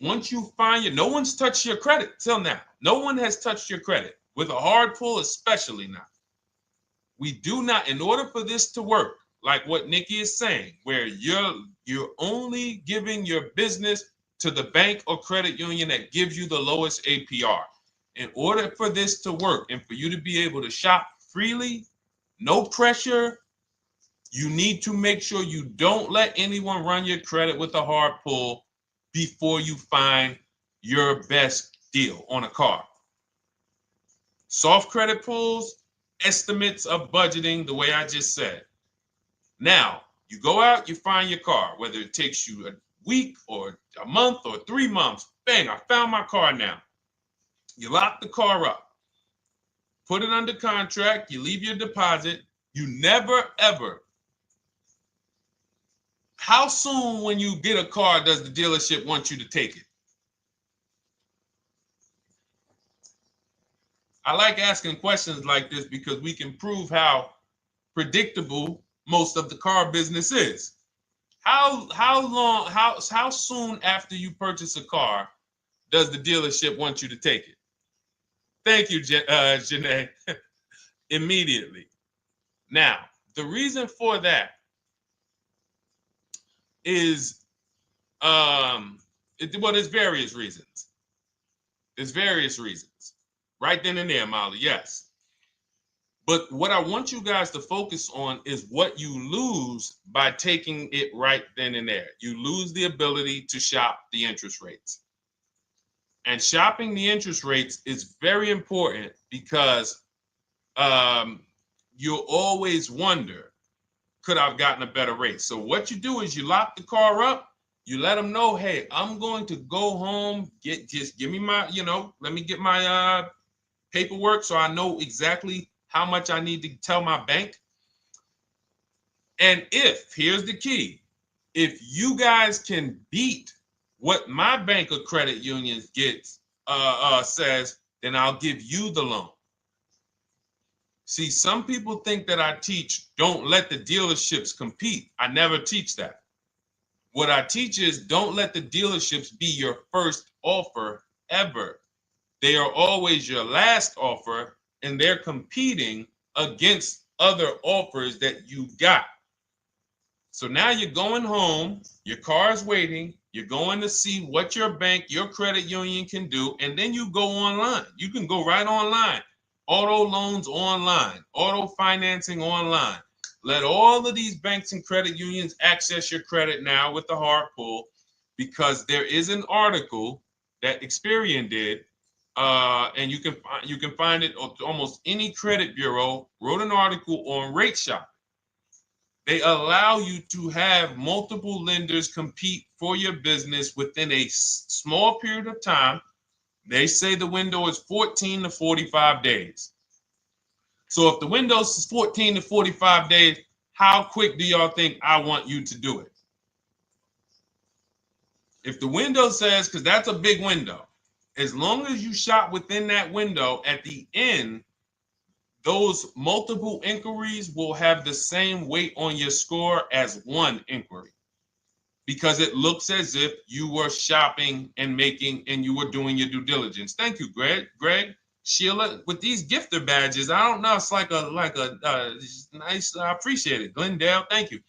once you find no one's touched your credit till now. No one has touched your credit with a hard pull, especially not. We do not, in order for this to work, like what Nikki is saying, where you're only giving your business to the bank or credit union that gives you the lowest APR. In order for this to work and for you to be able to shop freely, no pressure, you need to make sure you don't let anyone run your credit with a hard pull before you find your best deal on a car. Soft credit pulls, estimates of budgeting, the way I just said. Now, you go out, you find your car, whether it takes you a week or a month or 3 months. Bang, I found my car now. You lock the car up, put it under contract, you leave your deposit. You never, ever. How soon when you get a car does the dealership want you to take it? I like asking questions like this because we can prove how predictable most of the car business is. How soon after you purchase a car does the dealership want you to take it? Thank you, Janae. Immediately. Now, the reason for that is, there's various reasons. There's various reasons. Right then and there, Molly, yes. But what I want you guys to focus on is what you lose by taking it right then and there. You lose the ability to shop the interest rates. And shopping the interest rates is very important because you'll always wonder, could I have gotten a better rate? So what you do is you lock the car up, you let them know, hey, I'm going to go home, just give me my, let me get my paperwork so I know exactly how much I need to tell my bank. And here's the key, if you guys can beat what my bank or credit union gets says, then I'll give you the loan. See, some people think that I teach don't let the dealerships compete. I never teach that. What I teach is don't let the dealerships be your first offer ever. They are always your last offer, and they're competing against other offers that you got. So now you're going home, your car's waiting, you're going to see what your bank, your credit union can do, and then you go online. You can go right online. Auto loans online, auto financing online. Let all of these banks and credit unions access your credit now with the hard pull, because there is an article that Experian did, and you can find it on almost any credit bureau. Wrote an article on rate shopping. They allow you to have multiple lenders compete for your business within a small period of time. They say the window is 14 to 45 days. So if the window is 14 to 45 days, how quick do y'all think I want you to do it? If the window says, because that's a big window, as long as you shop within that window, at the end, those multiple inquiries will have the same weight on your score as one inquiry, because it looks as if you were shopping and you were doing your due diligence. Thank you, Greg, Sheila, with these gifter badges. I don't know. It's like a nice. I appreciate it, Glendale. Thank you.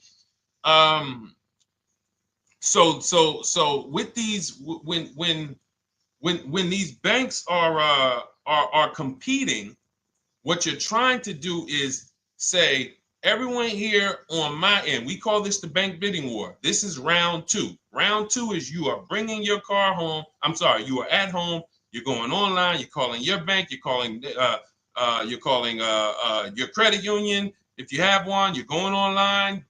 So with these, when these banks are competing, what you're trying to do is say, everyone here on my end, we call this the bank bidding war. This is round two. Round two is you are bringing your car home. I'm sorry, you are at home. You're going online. You're calling your bank. You're calling your credit union. If you have one, you're going online.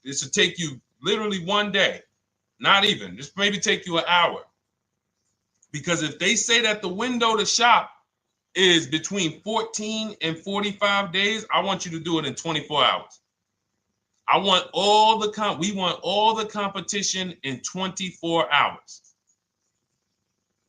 This will take you literally one day, not even. Just maybe take you an hour. Because if they say that the window to shop is between 14 and 45 days, I want you to do it in 24 hours. We want all the competition in 24 hours.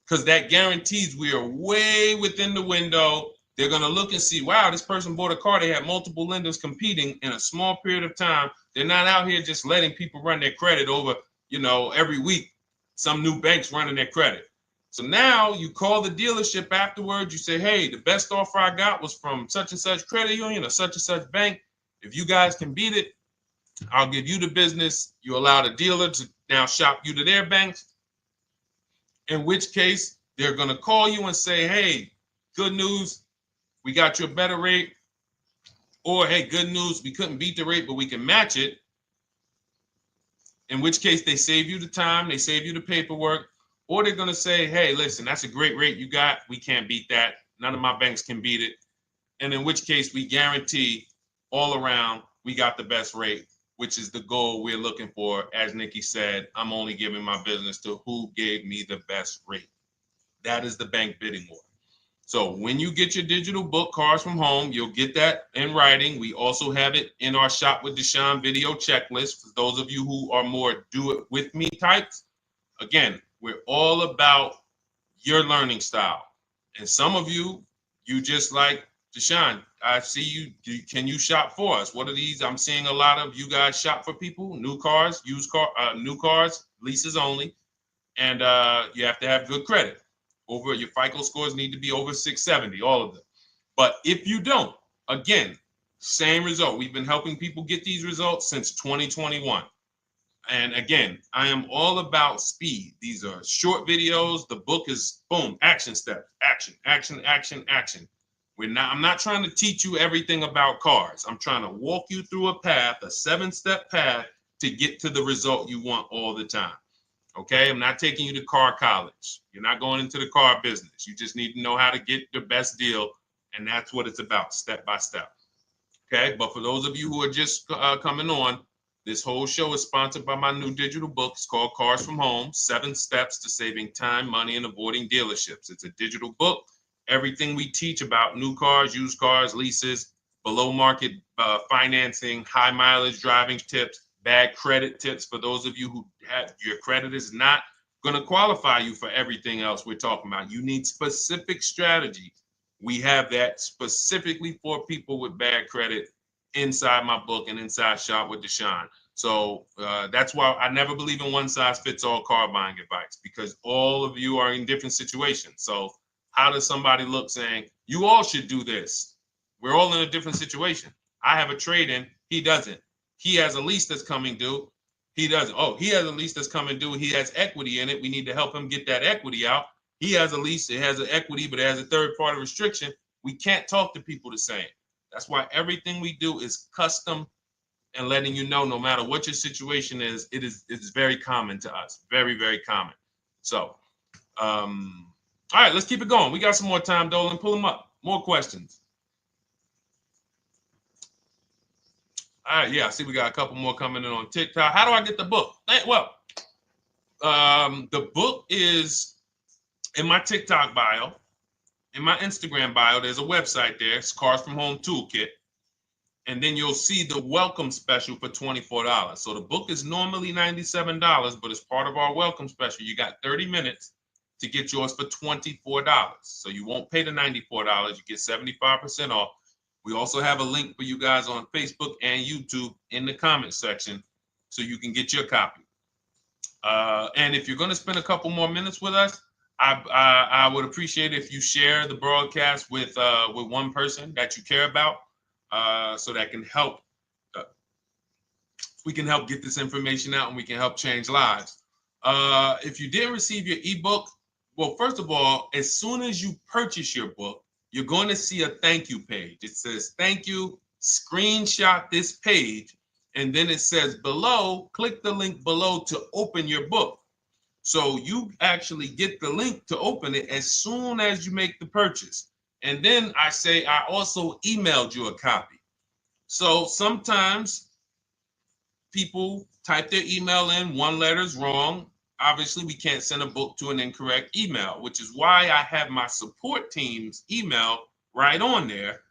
Because that guarantees we are way within the window. They're going to look and see, wow, this person bought a car. They had multiple lenders competing in a small period of time. They're not out here just letting people run their credit over, every week. Some new banks running their credit. So now you call the dealership afterwards. You say, hey, the best offer I got was from such and such credit union or such and such bank. If you guys can beat it, I'll give you the business. You allow the dealer to now shop you to their banks. In which case, they're going to call you and say, hey, good news, we got you a better rate. Or, hey, good news, we couldn't beat the rate, but we can match it. In which case, they save you the time, they save you the paperwork. Or they're going to say, hey, listen, that's a great rate you got. We can't beat that. None of my banks can beat it. And in which case, we guarantee all around we got the best rate, which is the goal we're looking for. As Nikki said, I'm only giving my business to who gave me the best rate. That is the bank bidding war. So when you get your digital book, Cars from Home, you'll get that in writing. We also have it in our Shop with Deshone video checklist for those of you who are more do it with me types. Again, we're all about your learning style. And some of you just like, Deshone, I see you. Can you shop for us? What are these? I'm seeing a lot of you guys shop for people, new cars, new cars, leases only. And you have to have good credit. Your FICO scores need to be over 670, all of them. But if you don't, again, same result. We've been helping people get these results since 2021. And again, I am all about speed. These are short videos. The book is boom, action steps, action, action, action, action. I'm not trying to teach you everything about cars. I'm trying to walk you through a path, a 7-step path to get to the result you want all the time. Okay, I'm not taking you to car college. You're not going into the car business. You just need to know how to get the best deal. And that's what it's about, step by step. Okay, but for those of you who are just coming on, this whole show is sponsored by my new digital book. It's called Cars from Home, 7 Steps to Saving Time, Money, and Avoiding Dealerships. It's a digital book. Everything we teach about new cars, used cars, leases, below market financing, high mileage driving tips, bad credit tips for those of you who have your credit is not going to qualify you for everything else we're talking about. You need specific strategy. We have that specifically for people with bad credit inside my book and inside Shop with Deshone. So that's why I never believe in one size fits all car buying advice, because all of you are in different situations. So how does somebody look saying, you all should do this? We're all in a different situation. I have a trade-in. He doesn't. He has a lease that's coming due. He doesn't. Oh, he has a lease that's coming due. He has equity in it. We need to help him get that equity out. He has a lease. It has an equity, but it has a third-party restriction. We can't talk to people the same. That's why everything we do is custom and letting you know, no matter what your situation is, it's very common to us. Very, very common. So, all right, let's keep it going. We got some more time, Dolan. Pull them up. More questions. All right, yeah, I see we got a couple more coming in on TikTok. How do I get the book? Well, the book is in my TikTok bio. In my Instagram bio, there's a website there. It's Cars from Home Toolkit. And then you'll see the welcome special for $24. So the book is normally $97, but as part of our welcome special, you got 30 minutes to get yours for $24. So you won't pay the $94. You get 75% off. We also have a link for you guys on Facebook and YouTube in the comment section so you can get your copy. And if you're going to spend a couple more minutes with us, I would appreciate if you share the broadcast with one person that you care about, so that can help. We can help get this information out, and we can help change lives. If you didn't receive your ebook, well, first of all, as soon as you purchase your book, you're going to see a thank you page. It says thank you. Screenshot this page, and then it says below, click the link below to open your book. So you actually get the link to open it as soon as you make the purchase. And then I say I also emailed you a copy. So sometimes people type their email in, one letter's wrong. Obviously, we can't send a book to an incorrect email, which is why I have my support team's email right on there,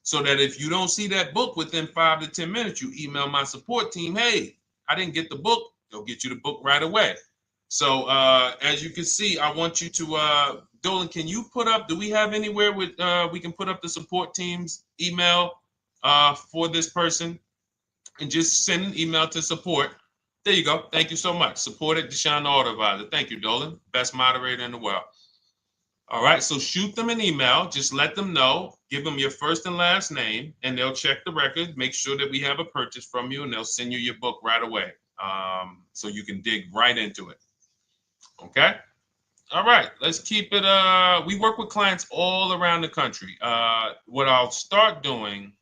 so that if you don't see that book within 5 to 10 minutes, you email my support team, hey, I didn't get the book. They'll get you the book right away. So as you can see, I want you to, Dolan, can you put up, do we have anywhere with we can put up the support team's email for this person, and just send an email to support. There you go. Thank you so much. Support at Deshone the Auto Advisor. Thank you, Dolan. Best moderator in the world. All right, so shoot them an email. Just let them know. Give them your first and last name, and they'll check the record, make sure that we have a purchase from you, and they'll send you your book right away, so you can dig right into it. Okay? All right, let's keep it. We work with clients all around the country. What I'll start doing,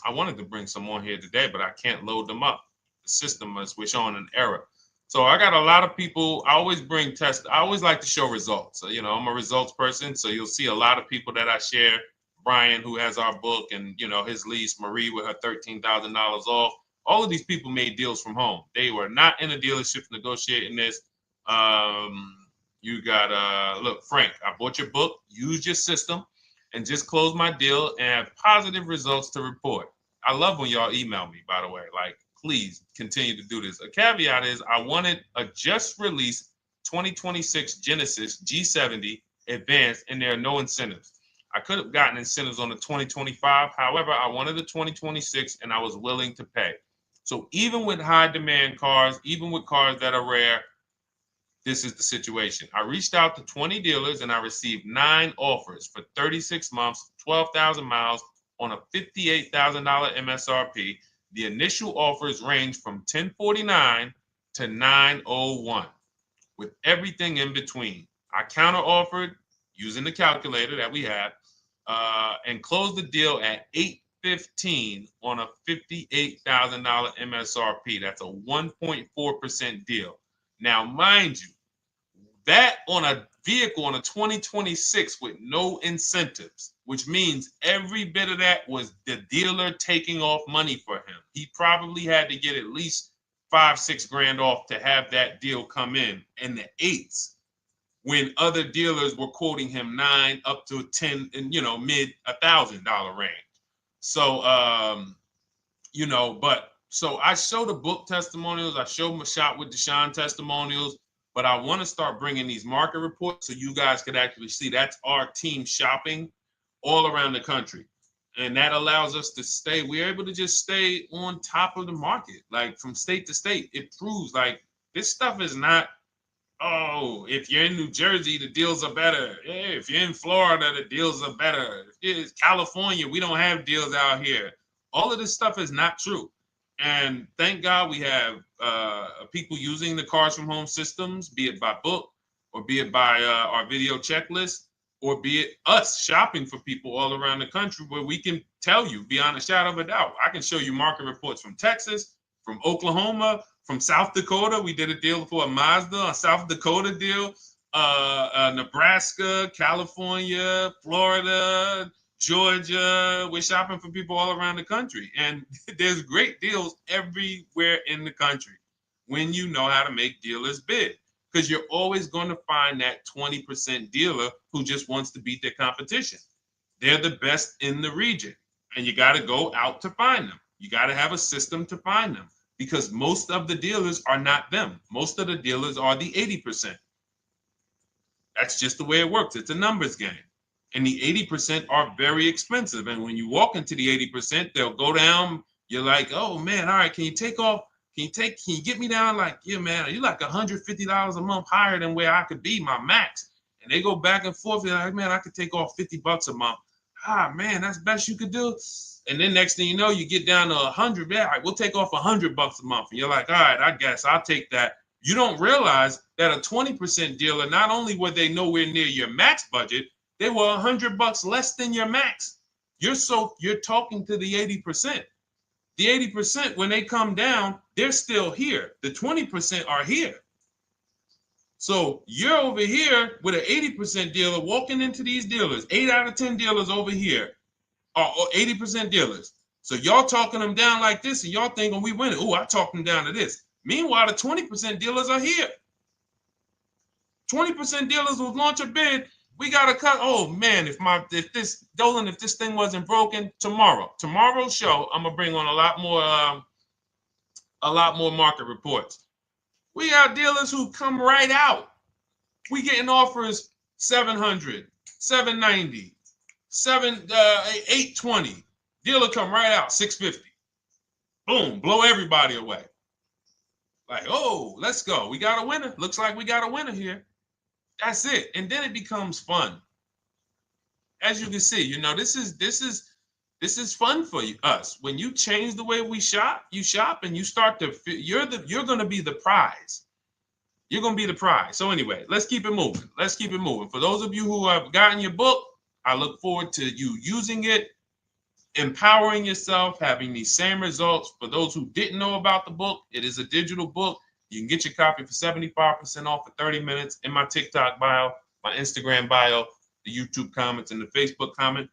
I wanted to bring some on here today, but I can't load them up. The system is showing an error. So I got a lot of people. I always bring tests. I always like to show results. So, I'm a results person. So you'll see a lot of people that I share. Brian, who has our book, and his lease. Marie with her $13,000 off. All of these people made deals from home. They were not in a dealership negotiating this. You got look, Frank. I bought your book. Use your system, and just close my deal and have positive results to report. I love when y'all email me. By the way, please continue to do this. A caveat is I wanted a just released 2026 Genesis G70 Advanced, and there are no incentives. I could have gotten incentives on the 2025. However, I wanted the 2026, and I was willing to pay. So even with high demand cars, even with cars that are rare, this is the situation. I reached out to 20 dealers, and I received 9 offers for 36 months, 12,000 miles on a $58,000 MSRP. The initial offers range from $1049 to $901, with everything in between. I counter offered using the calculator that we have, and closed the deal at $815 on a $58,000 MSRP. That's a 1.4% deal. Now, mind you, that on a vehicle on a 2026 with no incentives, which means every bit of that was the dealer taking off money for him. He probably had to get at least $5-6 grand off to have that deal come in the 8s, when other dealers were quoting him 9 up to 10 and mid $1,000 range. So so I show the book testimonials, I show my Shop with Deshone testimonials. but I want to start bringing these market reports so you guys could actually see that's our team shopping all around the country. And that allows us to stay, we're able to just stay on top of the market, like from state to state. It proves like this stuff is not, oh, if you're in New Jersey, the deals are better. Yeah, if you're in Florida, the deals are better. If it's California, we don't have deals out here. All of this stuff is not true. And thank God we have people using the Cars from Home systems, be it by book or be it by our video checklist, or be it us shopping for people all around the country where we can tell you beyond a shadow of a doubt. I can show you market reports from Texas, from Oklahoma, from South Dakota. We did a deal for a Mazda, a South Dakota deal, Nebraska, California, Florida, Georgia. We're shopping for people all around the country. And there's great deals everywhere in the country when you know how to make dealers bid. Because you're always going to find that 20% dealer who just wants to beat their competition. They're the best in the region. And you got to go out to find them. You got to have a system to find them. Because most of the dealers are not them. Most of the dealers are the 80%. That's just the way it works. It's a numbers game. And the 80% are very expensive. And when you walk into the 80%, they'll go down. You're like, oh man, all right, can you take off? Can you get me down? Like, yeah, man, you're like $150 a month higher than where I could be, my max. And they go back and forth. They're like, man, I could take off $50 a month. Ah, man, that's the best you could do. And then next thing you know, you get down to 100. Yeah, all right, we'll take off $100 a month. And you're like, all right, I guess I'll take that. You don't realize that a 20% dealer, not only were they nowhere near your max budget, they were $100 less than your max. You're talking to the 80%. The 80%, when they come down, they're still here. The 20% are here. So you're over here with an 80% dealer walking into these dealers. 8 out of 10 dealers over here are 80% dealers. So y'all talking them down like this, and y'all thinking we winning. Oh, I talked them down to this. Meanwhile, the 20% dealers are here. 20% dealers will launch a bid. We got to cut. Oh man, if this thing wasn't broken, tomorrow's show, I'm gonna bring on a lot more market reports. We got dealers who come right out. We getting offers 700, 790, 820. Dealer come right out 650. Boom, blow everybody away. Like, oh, let's go. We got a winner. Looks like we got a winner here. That's it. And then it becomes fun. As you can see, this is fun for us. When you change the way you shop and you start to you're going to be the prize. You're going to be the prize. So anyway, let's keep it moving. For those of you who have gotten your book, I look forward to you using it, empowering yourself, having these same results. For those who didn't know about the book, it is a digital book. You can get your copy for 75% off for 30 minutes in my TikTok bio, my Instagram bio, the YouTube comments, and the Facebook comment.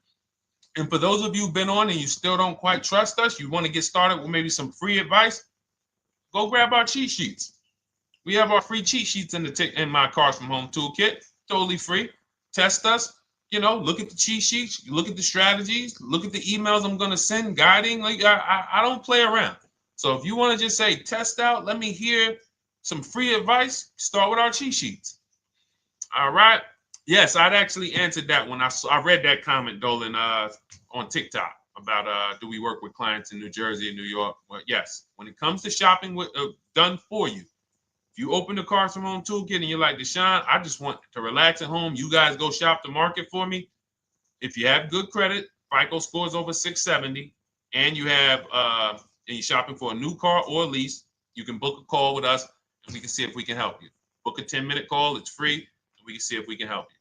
And for those of you who've been on and you still don't quite trust us, you want to get started with maybe some free advice, go grab our cheat sheets. We have our free cheat sheets in my Cars from Home toolkit, totally free. Test us, look at the cheat sheets, look at the strategies, look at the emails I'm going to send, guiding. Like I don't play around. So if you want to just say, test out, let me hear some free advice, start with our cheat sheets. All right. Yes, I'd actually answered that when I read that comment, Dolan, on TikTok about do we work with clients in New Jersey and New York? Well, yes. When it comes to shopping done for you, if you open the Cars from Home toolkit and you're like, Deshone, I just want to relax at home. You guys go shop the market for me. If you have good credit, FICO scores over 670, and you have and you're shopping for a new car or a lease, you can book a call with us and we can see if we can help you. Book a 10-minute call. It's free. And we can see if we can help you.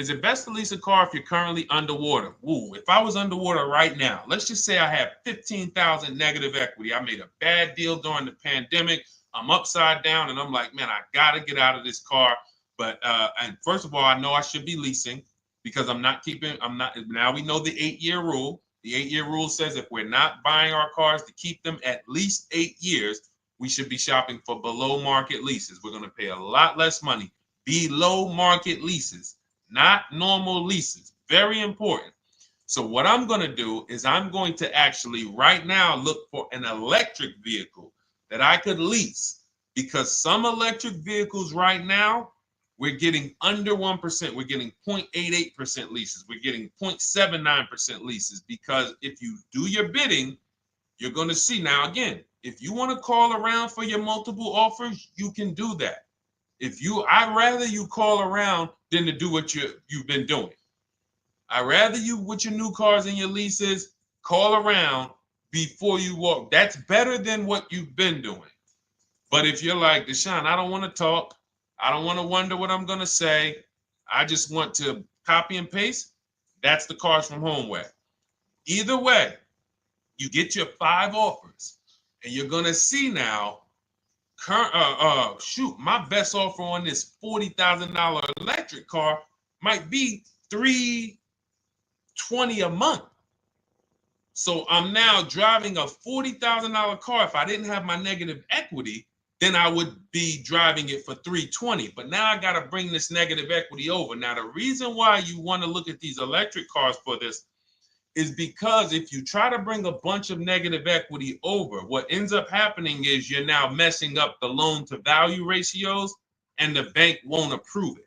Is it best to lease a car if you're currently underwater? Ooh, if I was underwater right now, let's just say I have 15,000 negative equity. I made a bad deal during the pandemic. I'm upside down and I'm like, man, I got to get out of this car. But and first of all, I know I should be leasing because now we know the 8-year rule. The 8-year rule says if we're not buying our cars to keep them at least 8 years, we should be shopping for below market leases. We're going to pay a lot less money. Below market leases, not normal leases. Very important. So what I'm going to do is I'm going to actually right now look for an electric vehicle that I could lease because some electric vehicles right now, we're getting under 1%. We're getting 0.88% leases. We're getting 0.79% leases, because if you do your bidding, you're going to see. Now, again, if you want to call around for your multiple offers, you can do that. I'd rather you call around than to do what you've been doing. I'd rather you, with your new cars and your leases, call around before you walk. That's better than what you've been doing. But if you're like, Deshone, I don't want to talk. I don't want to wonder what I'm going to say. I just want to copy and paste. That's the Cars from Home way. Either way, you get your 5 offers, and you're going to see now, my best offer on this $40,000 electric car might be $320 a month. So I'm now driving a $40,000 car. If I didn't have my negative equity, then I would be driving it for $320. But now I got to bring this negative equity over. Now, the reason why you want to look at these electric cars for this is because if you try to bring a bunch of negative equity over, what ends up happening is you're now messing up the loan to value ratios, and the bank won't approve it.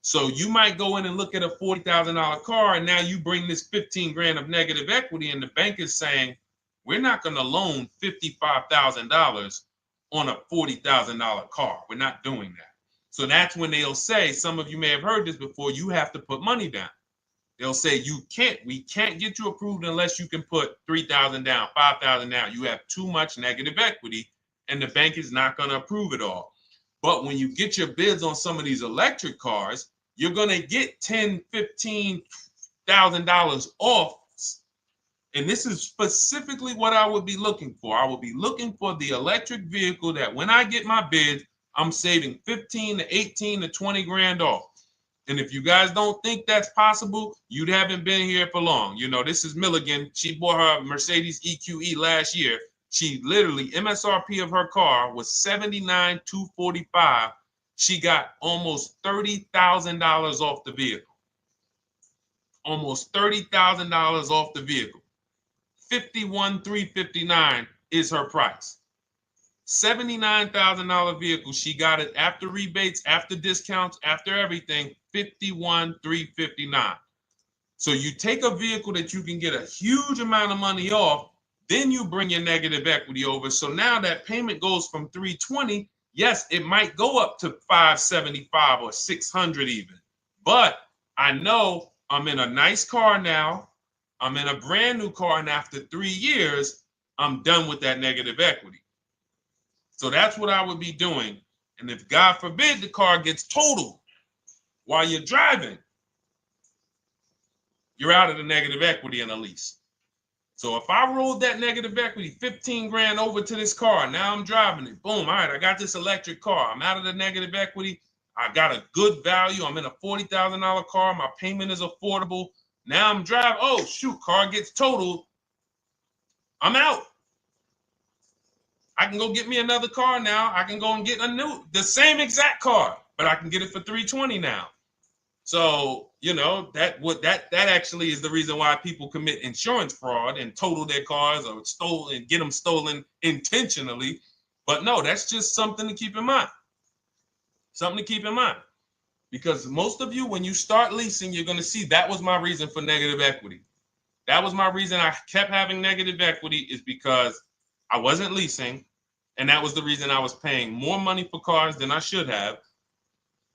So you might go in and look at a $40,000 car, and now you bring this 15 grand of negative equity, and the bank is saying, we're not going to loan $55,000 on a $40,000 car. We're not doing that. So that's when they'll say, some of you may have heard this before, you have to put money down. They'll say, we can't get you approved unless you can put $3,000 down, $5,000 down. You have too much negative equity, and the bank is not going to approve it all. But when you get your bids on some of these electric cars, you're going to get $10,000, $15,000 off. And this is specifically what I would be looking for. I would be looking for the electric vehicle that when I get my bid, I'm saving 15 to 18 to 20 grand off. And if you guys don't think that's possible, you haven't been here for long. You know, this is Milligan. She bought her Mercedes EQE last year. She literally, MSRP of her car was $79,245. She got almost $30,000 off the vehicle. Almost $30,000 off the vehicle. $51,359 is her price. $79,000 vehicle. She got it after rebates, after discounts, after everything. $51,359. So you take a vehicle that you can get a huge amount of money off, then you bring your negative equity over. So now that payment goes from $320. Yes, it might go up to $575 or $600 even. But I know I'm in a nice car now. I'm in a brand new car, and after 3 years, I'm done with that negative equity. So that's what I would be doing. And if God forbid the car gets totaled while you're driving, you're out of the negative equity in a lease. So if I rolled that negative equity, 15 grand over to this car, now I'm driving it. Boom. All right, I got this electric car. I'm out of the negative equity. I got a good value. I'm in a $40,000 car. My payment is affordable. Now I'm driving. Oh, shoot, car gets totaled. I'm out. I can go get me another car now. I can go and get the same exact car, but I can get it for $320 now. So, you know, that actually is the reason why people commit insurance fraud and total their cars or get them stolen intentionally. But no, that's just something to keep in mind. Something to keep in mind. Because most of you, when you start leasing, you're going to see that was my reason for negative equity. That was my reason I kept having negative equity, is because I wasn't leasing. And that was the reason I was paying more money for cars than I should have,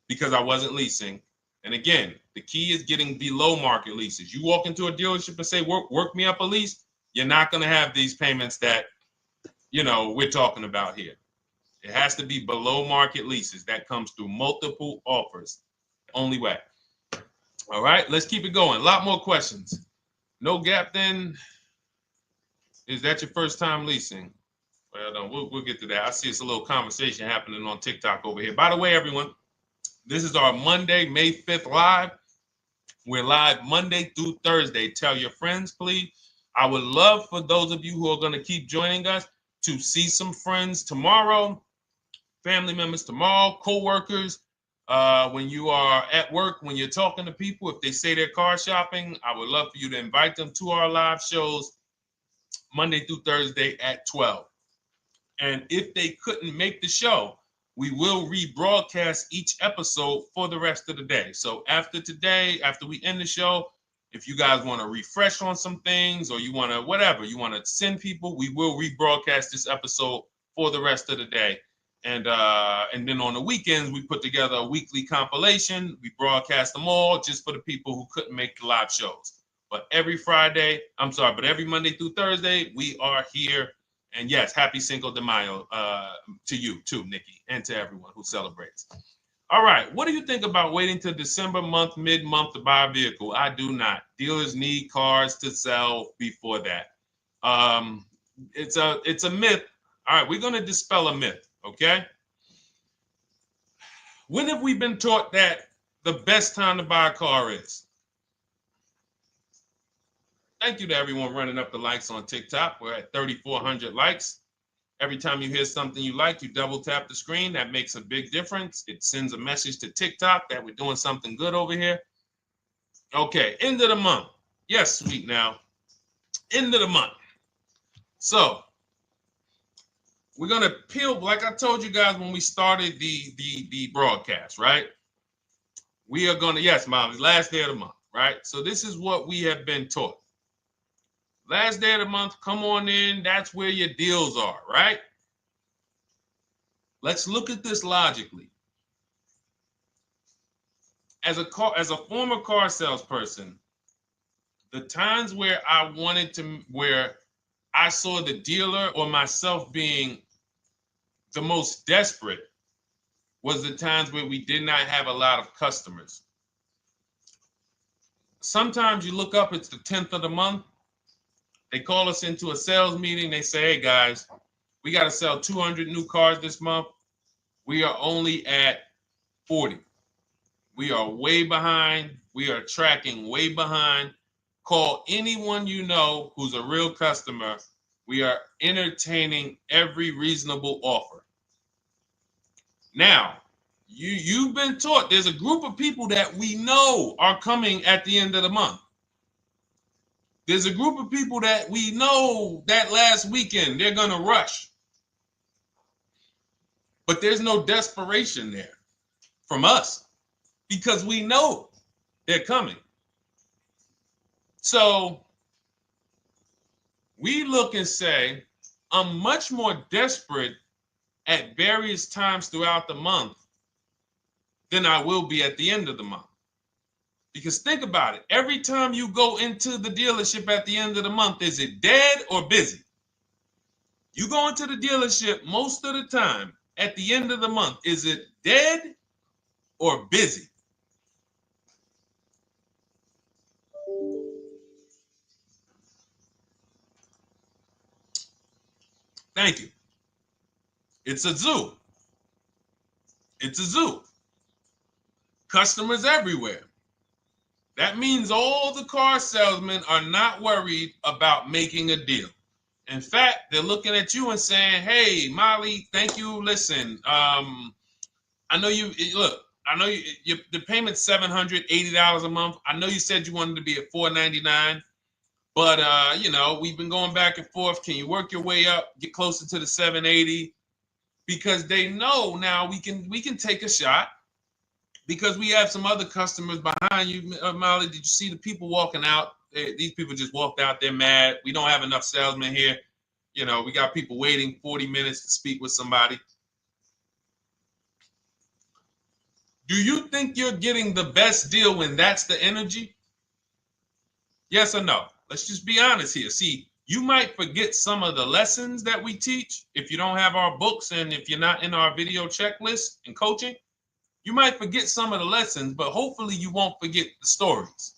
because I wasn't leasing. And again, the key is getting below market leases. You walk into a dealership and say, work me up a lease, you're not going to have these payments that, you know, we're talking about here. It has to be below market leases. That comes through multiple offers. Only way. All right, let's keep it going. A lot more questions. No gap then. Is that your first time leasing? Well, no, we'll get to that. I see it's a little conversation happening on TikTok over here. By the way, everyone, this is our Monday, May 5th live. We're live Monday through Thursday. Tell your friends, please. I would love for those of you who are going to keep joining us to see some friends tomorrow, family members tomorrow, co-workers. When you are at work, when you're talking to people, if they say they're car shopping, I would love for you to invite them to our live shows Monday through Thursday at 12. And if they couldn't make the show, we will rebroadcast each episode for the rest of the day. So after today, after we end the show, if you guys want to refresh on some things or you want to whatever, you want to send people, we will rebroadcast this episode for the rest of the day. And then on the weekends, we put together a weekly compilation. We broadcast them all just for the people who couldn't make the live shows. But every Monday through Thursday, we are here. And yes, happy Cinco de Mayo to you too, Nikki, and to everyone who celebrates. All right, what do you think about waiting till December month, mid-month to buy a vehicle? I do not. Dealers need cars to sell before that. It's a myth. All right, we're going to dispel a myth, okay? When have we been taught that the best time to buy a car is? Thank you to everyone running up the likes on TikTok. We're at 3,400 likes. Every time you hear something you like, you double tap the screen. That makes a big difference. It sends a message to TikTok that we're doing something good over here. Okay, end of the month. Yes, sweet now. End of the month. So we're going to peel, like I told you guys when we started the broadcast, right? We are going to, yes, Molly, last day of the month, right? So this is what we have been taught. Last day of the month, come on in. That's where your deals are, right? Let's look at this logically. As a former car salesperson, the times where where I saw the dealer or myself being the most desperate was the times where we did not have a lot of customers. Sometimes you look up, it's the 10th of the month. They call us into a sales meeting. They say, hey, guys, we got to sell 200 new cars this month. We are only at 40. We are way behind. We are tracking way behind. Call anyone you know who's a real customer. We are entertaining every reasonable offer. Now, you've been taught there's a group of people that we know are coming at the end of the month. There's a group of people that we know that last weekend they're going to rush. But there's no desperation there from us because we know they're coming. So we look and say, I'm much more desperate at various times throughout the month than I will be at the end of the month. Because think about it. Every time you go into the dealership at the end of the month, is it dead or busy? You go into the dealership most of the time at the end of the month, is it dead or busy? Thank you. It's a zoo. It's a zoo. Customers everywhere. That means all the car salesmen are not worried about making a deal. In fact, they're looking at you and saying, hey, Molly, thank you. Listen, I know the payment's $780 a month. I know you said you wanted to be at $499, but we've been going back and forth. Can you work your way up, get closer to the $780? Because they know now we can take a shot. Because we have some other customers behind you, Molly. Did you see the people walking out? These people just walked out. They're mad. We don't have enough salesmen here. We got people waiting 40 minutes to speak with somebody. Do you think you're getting the best deal when that's the energy? Yes or no? Let's just be honest here. See, you might forget some of the lessons that we teach if you don't have our books and if you're not in our video checklist and coaching. You might forget some of the lessons, but hopefully you won't forget the stories.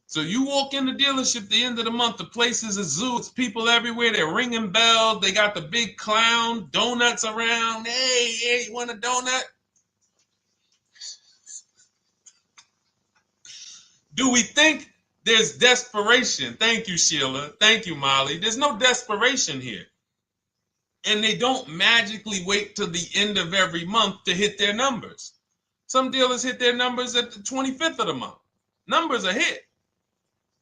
So you walk in the dealership at the end of the month, the place is a zoo. It's people everywhere. They're ringing bells. They got the big clown, donuts around. Hey, you want a donut? Do we think there's desperation? Thank you, Sheila. Thank you, Molly. There's no desperation here. And they don't magically wait till the end of every month to hit their numbers. Some dealers hit their numbers at the 25th of the month. Numbers are hit.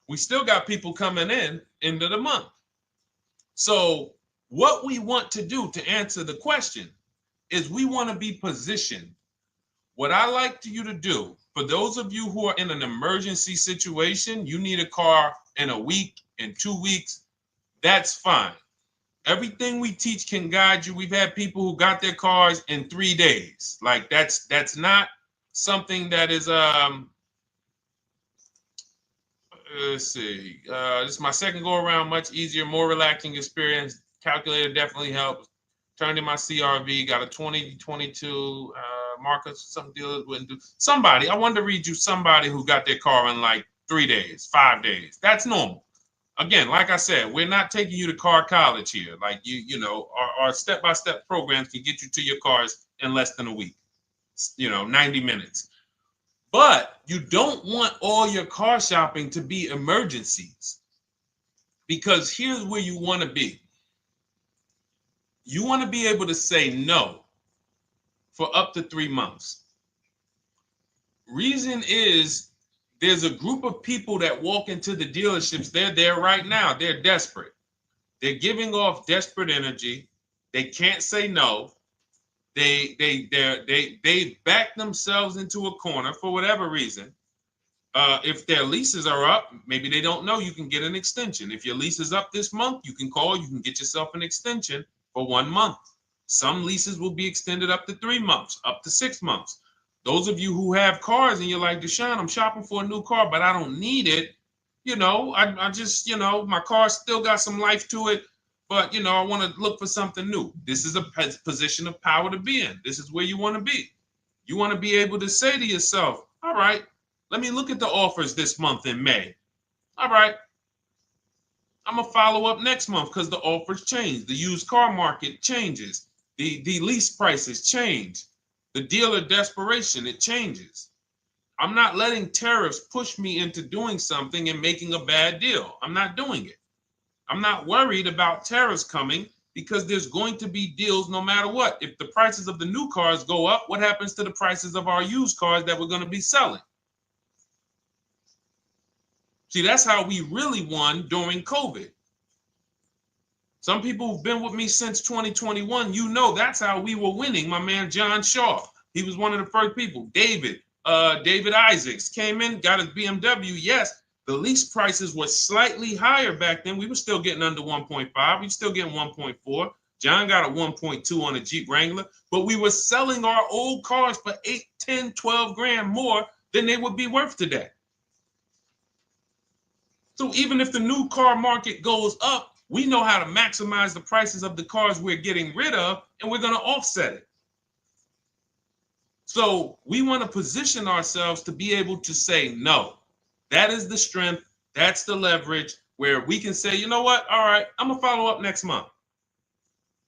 We still got people coming in end of the month. So What we want to do to answer the question is we want to be positioned. What I like you to do, for those of you who are in an emergency situation, you need a car in a week, in 2 weeks, that's fine. Everything we teach can guide you. We've had people who got their cars in 3 days. Like that's not something that is let's see. This is my second go around, much easier, more relaxing experience. Calculator definitely helps. Turned in my CRV, got a 2022 Marcus. Some dealers wouldn't do. Somebody, I wanted to read you somebody who got their car in like 3 days, 5 days. That's normal. Again, like I said, we're not taking you to car college here. Like you know, our step-by-step programs can get you to your cars in less than a week. 90 minutes. But you don't want all your car shopping to be emergencies, because here's where you want to be. You want to be able to say no for up to 3 months. Reason is there's a group of people that walk into the dealerships. They're there right now. They're desperate. They're giving off desperate energy. They can't say no. They back themselves into a corner for whatever reason. If their leases are up, maybe they don't know you can get an extension. If your lease is up this month, you can call, you can get yourself an extension for 1 month. Some leases will be extended up to 3 months, up to 6 months. Those of you who have cars and you're like, Deshone, I'm shopping for a new car, but I don't need it. I just, my car still got some life to it, but, I want to look for something new. This is a position of power to be in. This is where you want to be. You want to be able to say to yourself, all right, let me look at the offers this month in May. All right, I'm going to follow up next month because the offers change. The used car market changes. The lease prices change. The dealer desperation, it changes. I'm not letting tariffs push me into doing something and making a bad deal. I'm not doing it. I'm not worried about tariffs coming because there's going to be deals no matter what. If the prices of the new cars go up, what happens to the prices of our used cars that we're going to be selling? See, that's how we really won during COVID. Some people who've been with me since 2021, that's how we were winning. My man John Shaw, he was one of the first people. David Isaacs came in, got his BMW. Yes, the lease prices were slightly higher back then. We were still getting under 1.5. We were still getting 1.4. John got a 1.2 on a Jeep Wrangler, but we were selling our old cars for 8, 10, 12 grand more than they would be worth today. So even if the new car market goes up, we know how to maximize the prices of the cars we're getting rid of, and we're going to offset it. So we want to position ourselves to be able to say no. That is the strength. That's the leverage where we can say, you know what? All right, I'm going to follow up next month.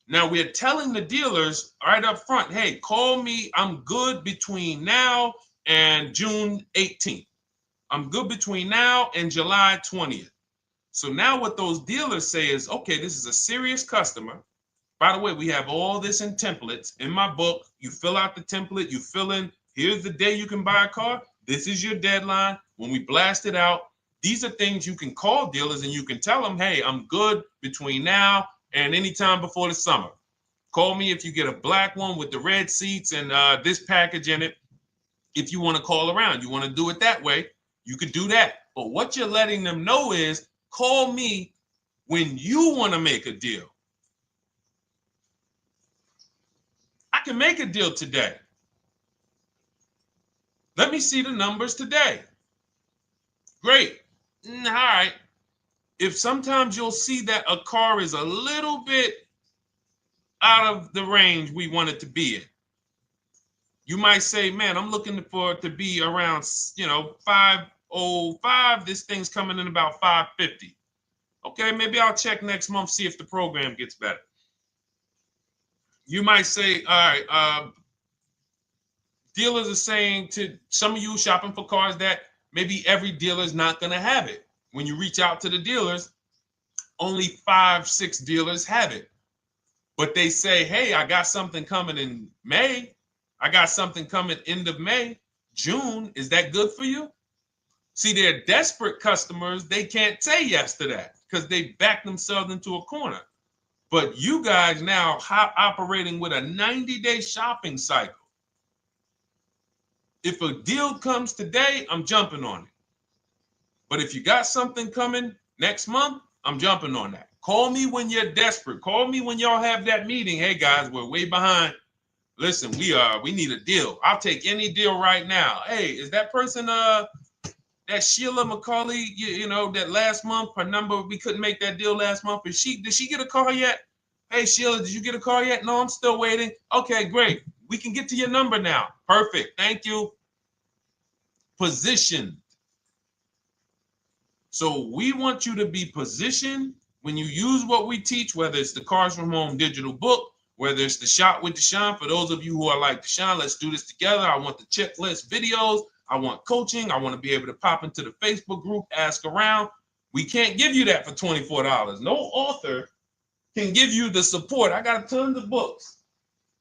Now we're telling the dealers right up front, hey, call me. I'm good between now and June 18th. I'm good between now and July 20th. So now what those dealers say is, okay, this is a serious customer. By the way, we have all this in templates. In my book, you fill out the template, you fill in, here's the day you can buy a car. This is your deadline. When we blast it out, these are things you can call dealers and you can tell them, hey, I'm good between now and anytime before the summer. Call me if you get a black one with the red seats and this package in it. If you want to call around, you want to do it that way, you could do that. But what you're letting them know is, call me when you want to make a deal. I can make a deal today. Let me see the numbers today. Great. All right. If sometimes you'll see that a car is a little bit out of the range we want it to be in, you might say, man, I'm looking for it to be around, 505. This thing's coming in about 550. Okay, maybe I'll check next month, see if the program gets better. You might say, all right, dealers are saying to some of you shopping for cars that maybe every dealer is not going to have it. When you reach out to the dealers, only 5, 6 dealers have it. But they say, hey, I got something coming in May. I got something coming end of May, June. Is that good for you? See, they're desperate customers. They can't say yes to that because they back themselves into a corner. But you guys now operating with a 90-day shopping cycle. If a deal comes today, I'm jumping on it. But if you got something coming next month, I'm jumping on that. Call me when you're desperate. Call me when y'all have that meeting. Hey guys, we're way behind. Listen, we need a deal. I'll take any deal right now. Hey, is that person that Sheila McCauley, you know, that last month, her number, we couldn't make that deal last month. Did she get a car yet? Hey Sheila, did you get a car yet? No, I'm still waiting. Okay, great. We can get to your number now. Perfect. Thank you. Positioned. So we want you to be positioned when you use what we teach, whether it's the Cars from Home digital book, whether it's the Shop with Deshone. For those of you who are like, Deshone, let's do this together. I want the checklist videos. I want coaching. I want to be able to pop into the Facebook group, ask around. We can't give you that for $24. No author can give you the support. I got tons of books.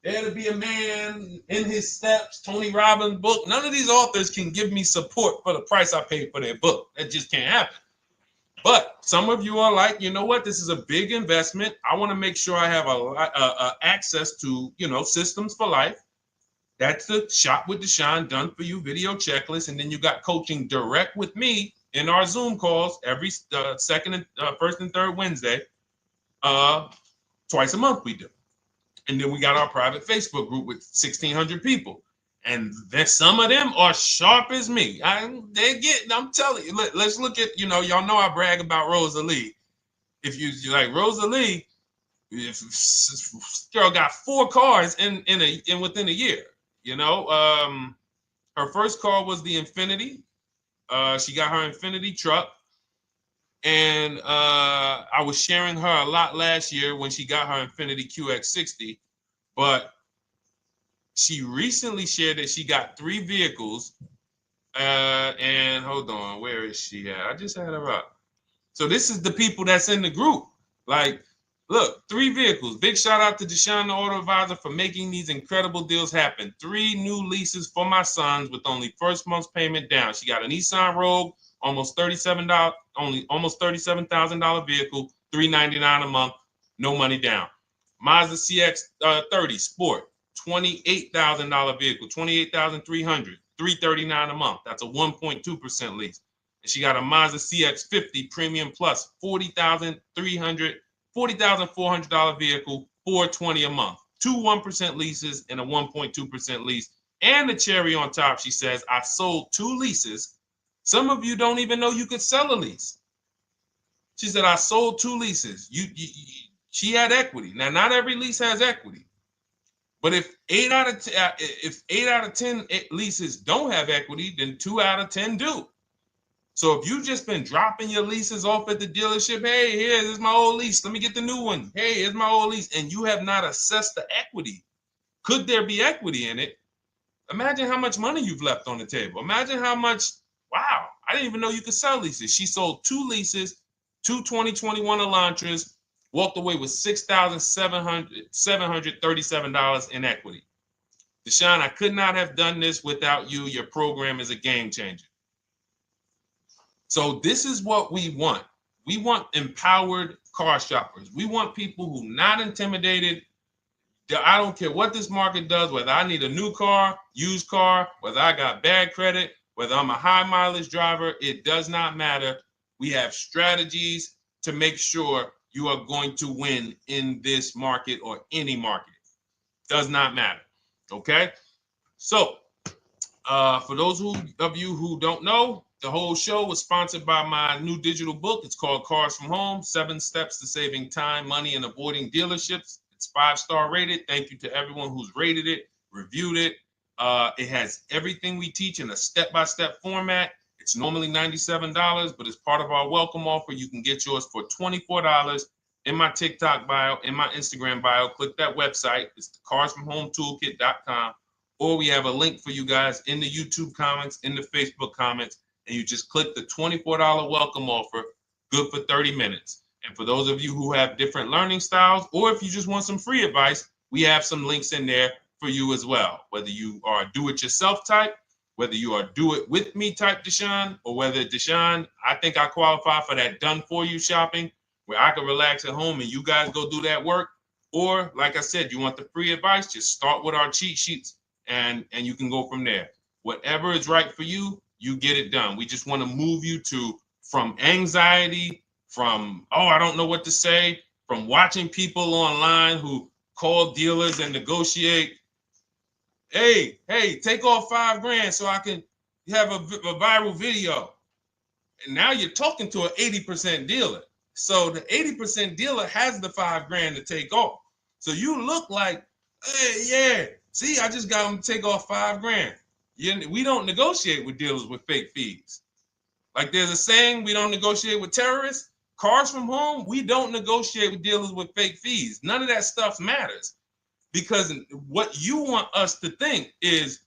There to Be a Man, In His Steps, Tony Robbins' book. None of these authors can give me support for the price I paid for their book. That just can't happen. But some of you are like, you know what? This is a big investment. I want to make sure I have a access to, you know, systems for life. That's the Shop with Deshone done for you video checklist. And then you got coaching direct with me in our Zoom calls every first and third Wednesday. Twice a month we do. And then we got our private Facebook group with 1,600 people. And then some of them are sharp as me. I'm telling you, let's look at, you know, y'all know I brag about Rosalie. If you like Rosalie, if girl got 4 cars in within a year, you know. Her first car was the Infinity. She got her Infinity truck. And I was sharing her a lot last year when she got her Infinity QX60, but she recently shared that she got 3 vehicles. And hold on, where is she at? I just had her up. So this is the people that's in the group. Like, look, 3 vehicles. Big shout out to Deshone the Auto Advisor for making these incredible deals happen. 3 new leases for my sons with only first month's payment down. She got a Nissan Rogue, almost $37,000 vehicle, $399 a month, no money down. Mazda CX-30 Sport, $28,000 vehicle, $28,300, $339 a month. That's a 1.2% lease. And she got a Mazda CX-50 Premium Plus, $40,400 vehicle, $420 a month. 2 1% leases and a 1.2% lease. And the cherry on top, she says, I sold 2 leases. Some of you don't even know you could sell a lease. She said, I sold 2 leases. She had equity. Now, not every lease has equity. But if 8 out of 10 leases don't have equity, then 2 out of 10 do. So if you've just been dropping your leases off at the dealership, hey, here's my old lease. Let me get the new one. Hey, here's my old lease. And you have not assessed the equity. Could there be equity in it? Imagine how much money you've left on the table. Imagine how much, wow, I didn't even know you could sell leases. She sold 2 leases, 2 2021 Elantras, walked away with $6,737 in equity. Deshone, I could not have done this without you. Your program is a game changer. So this is what we want. We want empowered car shoppers. We want people who are not intimidated. I don't care what this market does, whether I need a new car, used car, whether I got bad credit, whether I'm a high mileage driver, it does not matter. We have strategies to make sure you are going to win in this market or any market. Does not matter. Okay? So, for those of you who don't know, the whole show was sponsored by my new digital book. It's called Cars from Home, 7 Steps to Saving Time, Money, and Avoiding Dealerships. It's 5-star rated. Thank you to everyone who's rated it, reviewed it. It has everything we teach in a step-by-step format. It's normally $97, but as part of our welcome offer, you can get yours for $24 in my TikTok bio, in my Instagram bio. Click that website. It's the carsfromhometoolkit.com. Or we have a link for you guys in the YouTube comments, in the Facebook comments, and you just click the $24 welcome offer, good for 30 minutes. And for those of you who have different learning styles, or if you just want some free advice, we have some links in there for you as well. Whether you are do-it-yourself type, whether you are do-it-with-me type Deshone, or whether Deshone, I think I qualify for that done-for-you shopping, where I can relax at home and you guys go do that work. Or like I said, you want the free advice, just start with our cheat sheets and you can go from there. Whatever is right for you, you get it done. We just want to move you from anxiety, from, oh, I don't know what to say, from watching people online who call dealers and negotiate. Hey, take off $5,000 so I can have a viral video. And now you're talking to an 80% dealer. So the 80% dealer has the $5,000 to take off. So you look like, hey, yeah, see, I just got them to take off $5,000. We don't negotiate with dealers with fake fees. Like there's a saying, we don't negotiate with terrorists. Cars from home, we don't negotiate with dealers with fake fees. None of that stuff matters. Because what you want us to think is,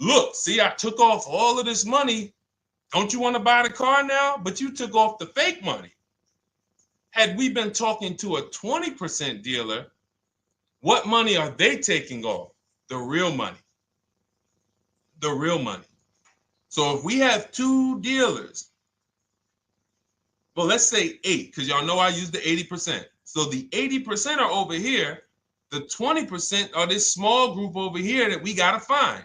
look, see, I took off all of this money. Don't you want to buy the car now? But you took off the fake money. Had we been talking to a 20% dealer, what money are they taking off? The real money. The real money. So if we have 2 dealers, well, let's say 8, because y'all know I use the 80%. So the 80% are over here. The 20% are this small group over here that we got to find.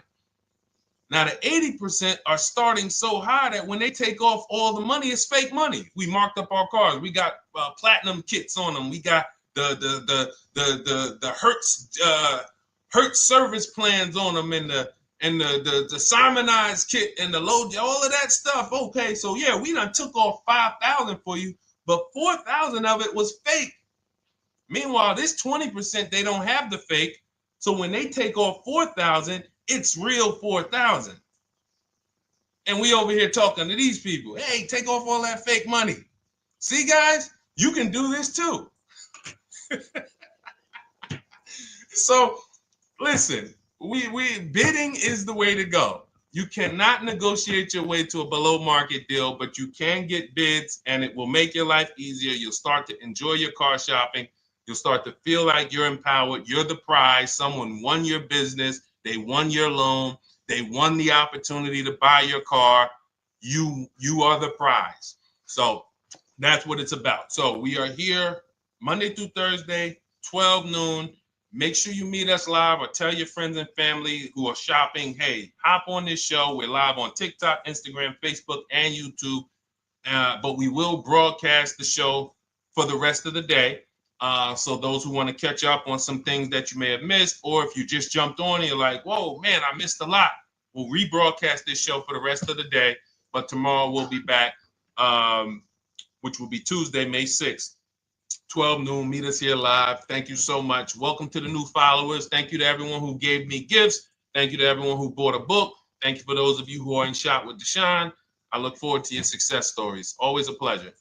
Now, the 80% are starting so high that when they take off all the money, it's fake money. We marked up our cars. We got platinum kits on them. We got the Hertz service plans on them, and the Simonized kit and the low, all of that stuff. Okay, so yeah, we done took off 5,000 for you, but 4,000 of it was fake. Meanwhile, this 20%, they don't have the fake. So when they take off 4,000, it's real 4,000. And we over here talking to these people. Hey, take off all that fake money. See, guys, you can do this too. So listen, we bidding is the way to go. You cannot negotiate your way to a below market deal, but you can get bids and it will make your life easier. You'll start to enjoy your car shopping. You'll start to feel like you're empowered. You're the prize. Someone won your business. They won your loan. They won the opportunity to buy your car. You are the prize. So that's what it's about. So we are here Monday through Thursday, 12 noon. Make sure you meet us live or tell your friends and family who are shopping, hey, hop on this show. We're live on TikTok, Instagram, Facebook, and YouTube. But we will broadcast the show for the rest of the day. So those who want to catch up on some things that you may have missed, or if you just jumped on and you're like, whoa, man, I missed a lot. We'll rebroadcast this show for the rest of the day. But tomorrow we'll be back, which will be Tuesday, May 6th, 12 noon. Meet us here live. Thank you so much. Welcome to the new followers. Thank you to everyone who gave me gifts. Thank you to everyone who bought a book. Thank you for those of you who are in Shop with Deshone. I look forward to your success stories. Always a pleasure.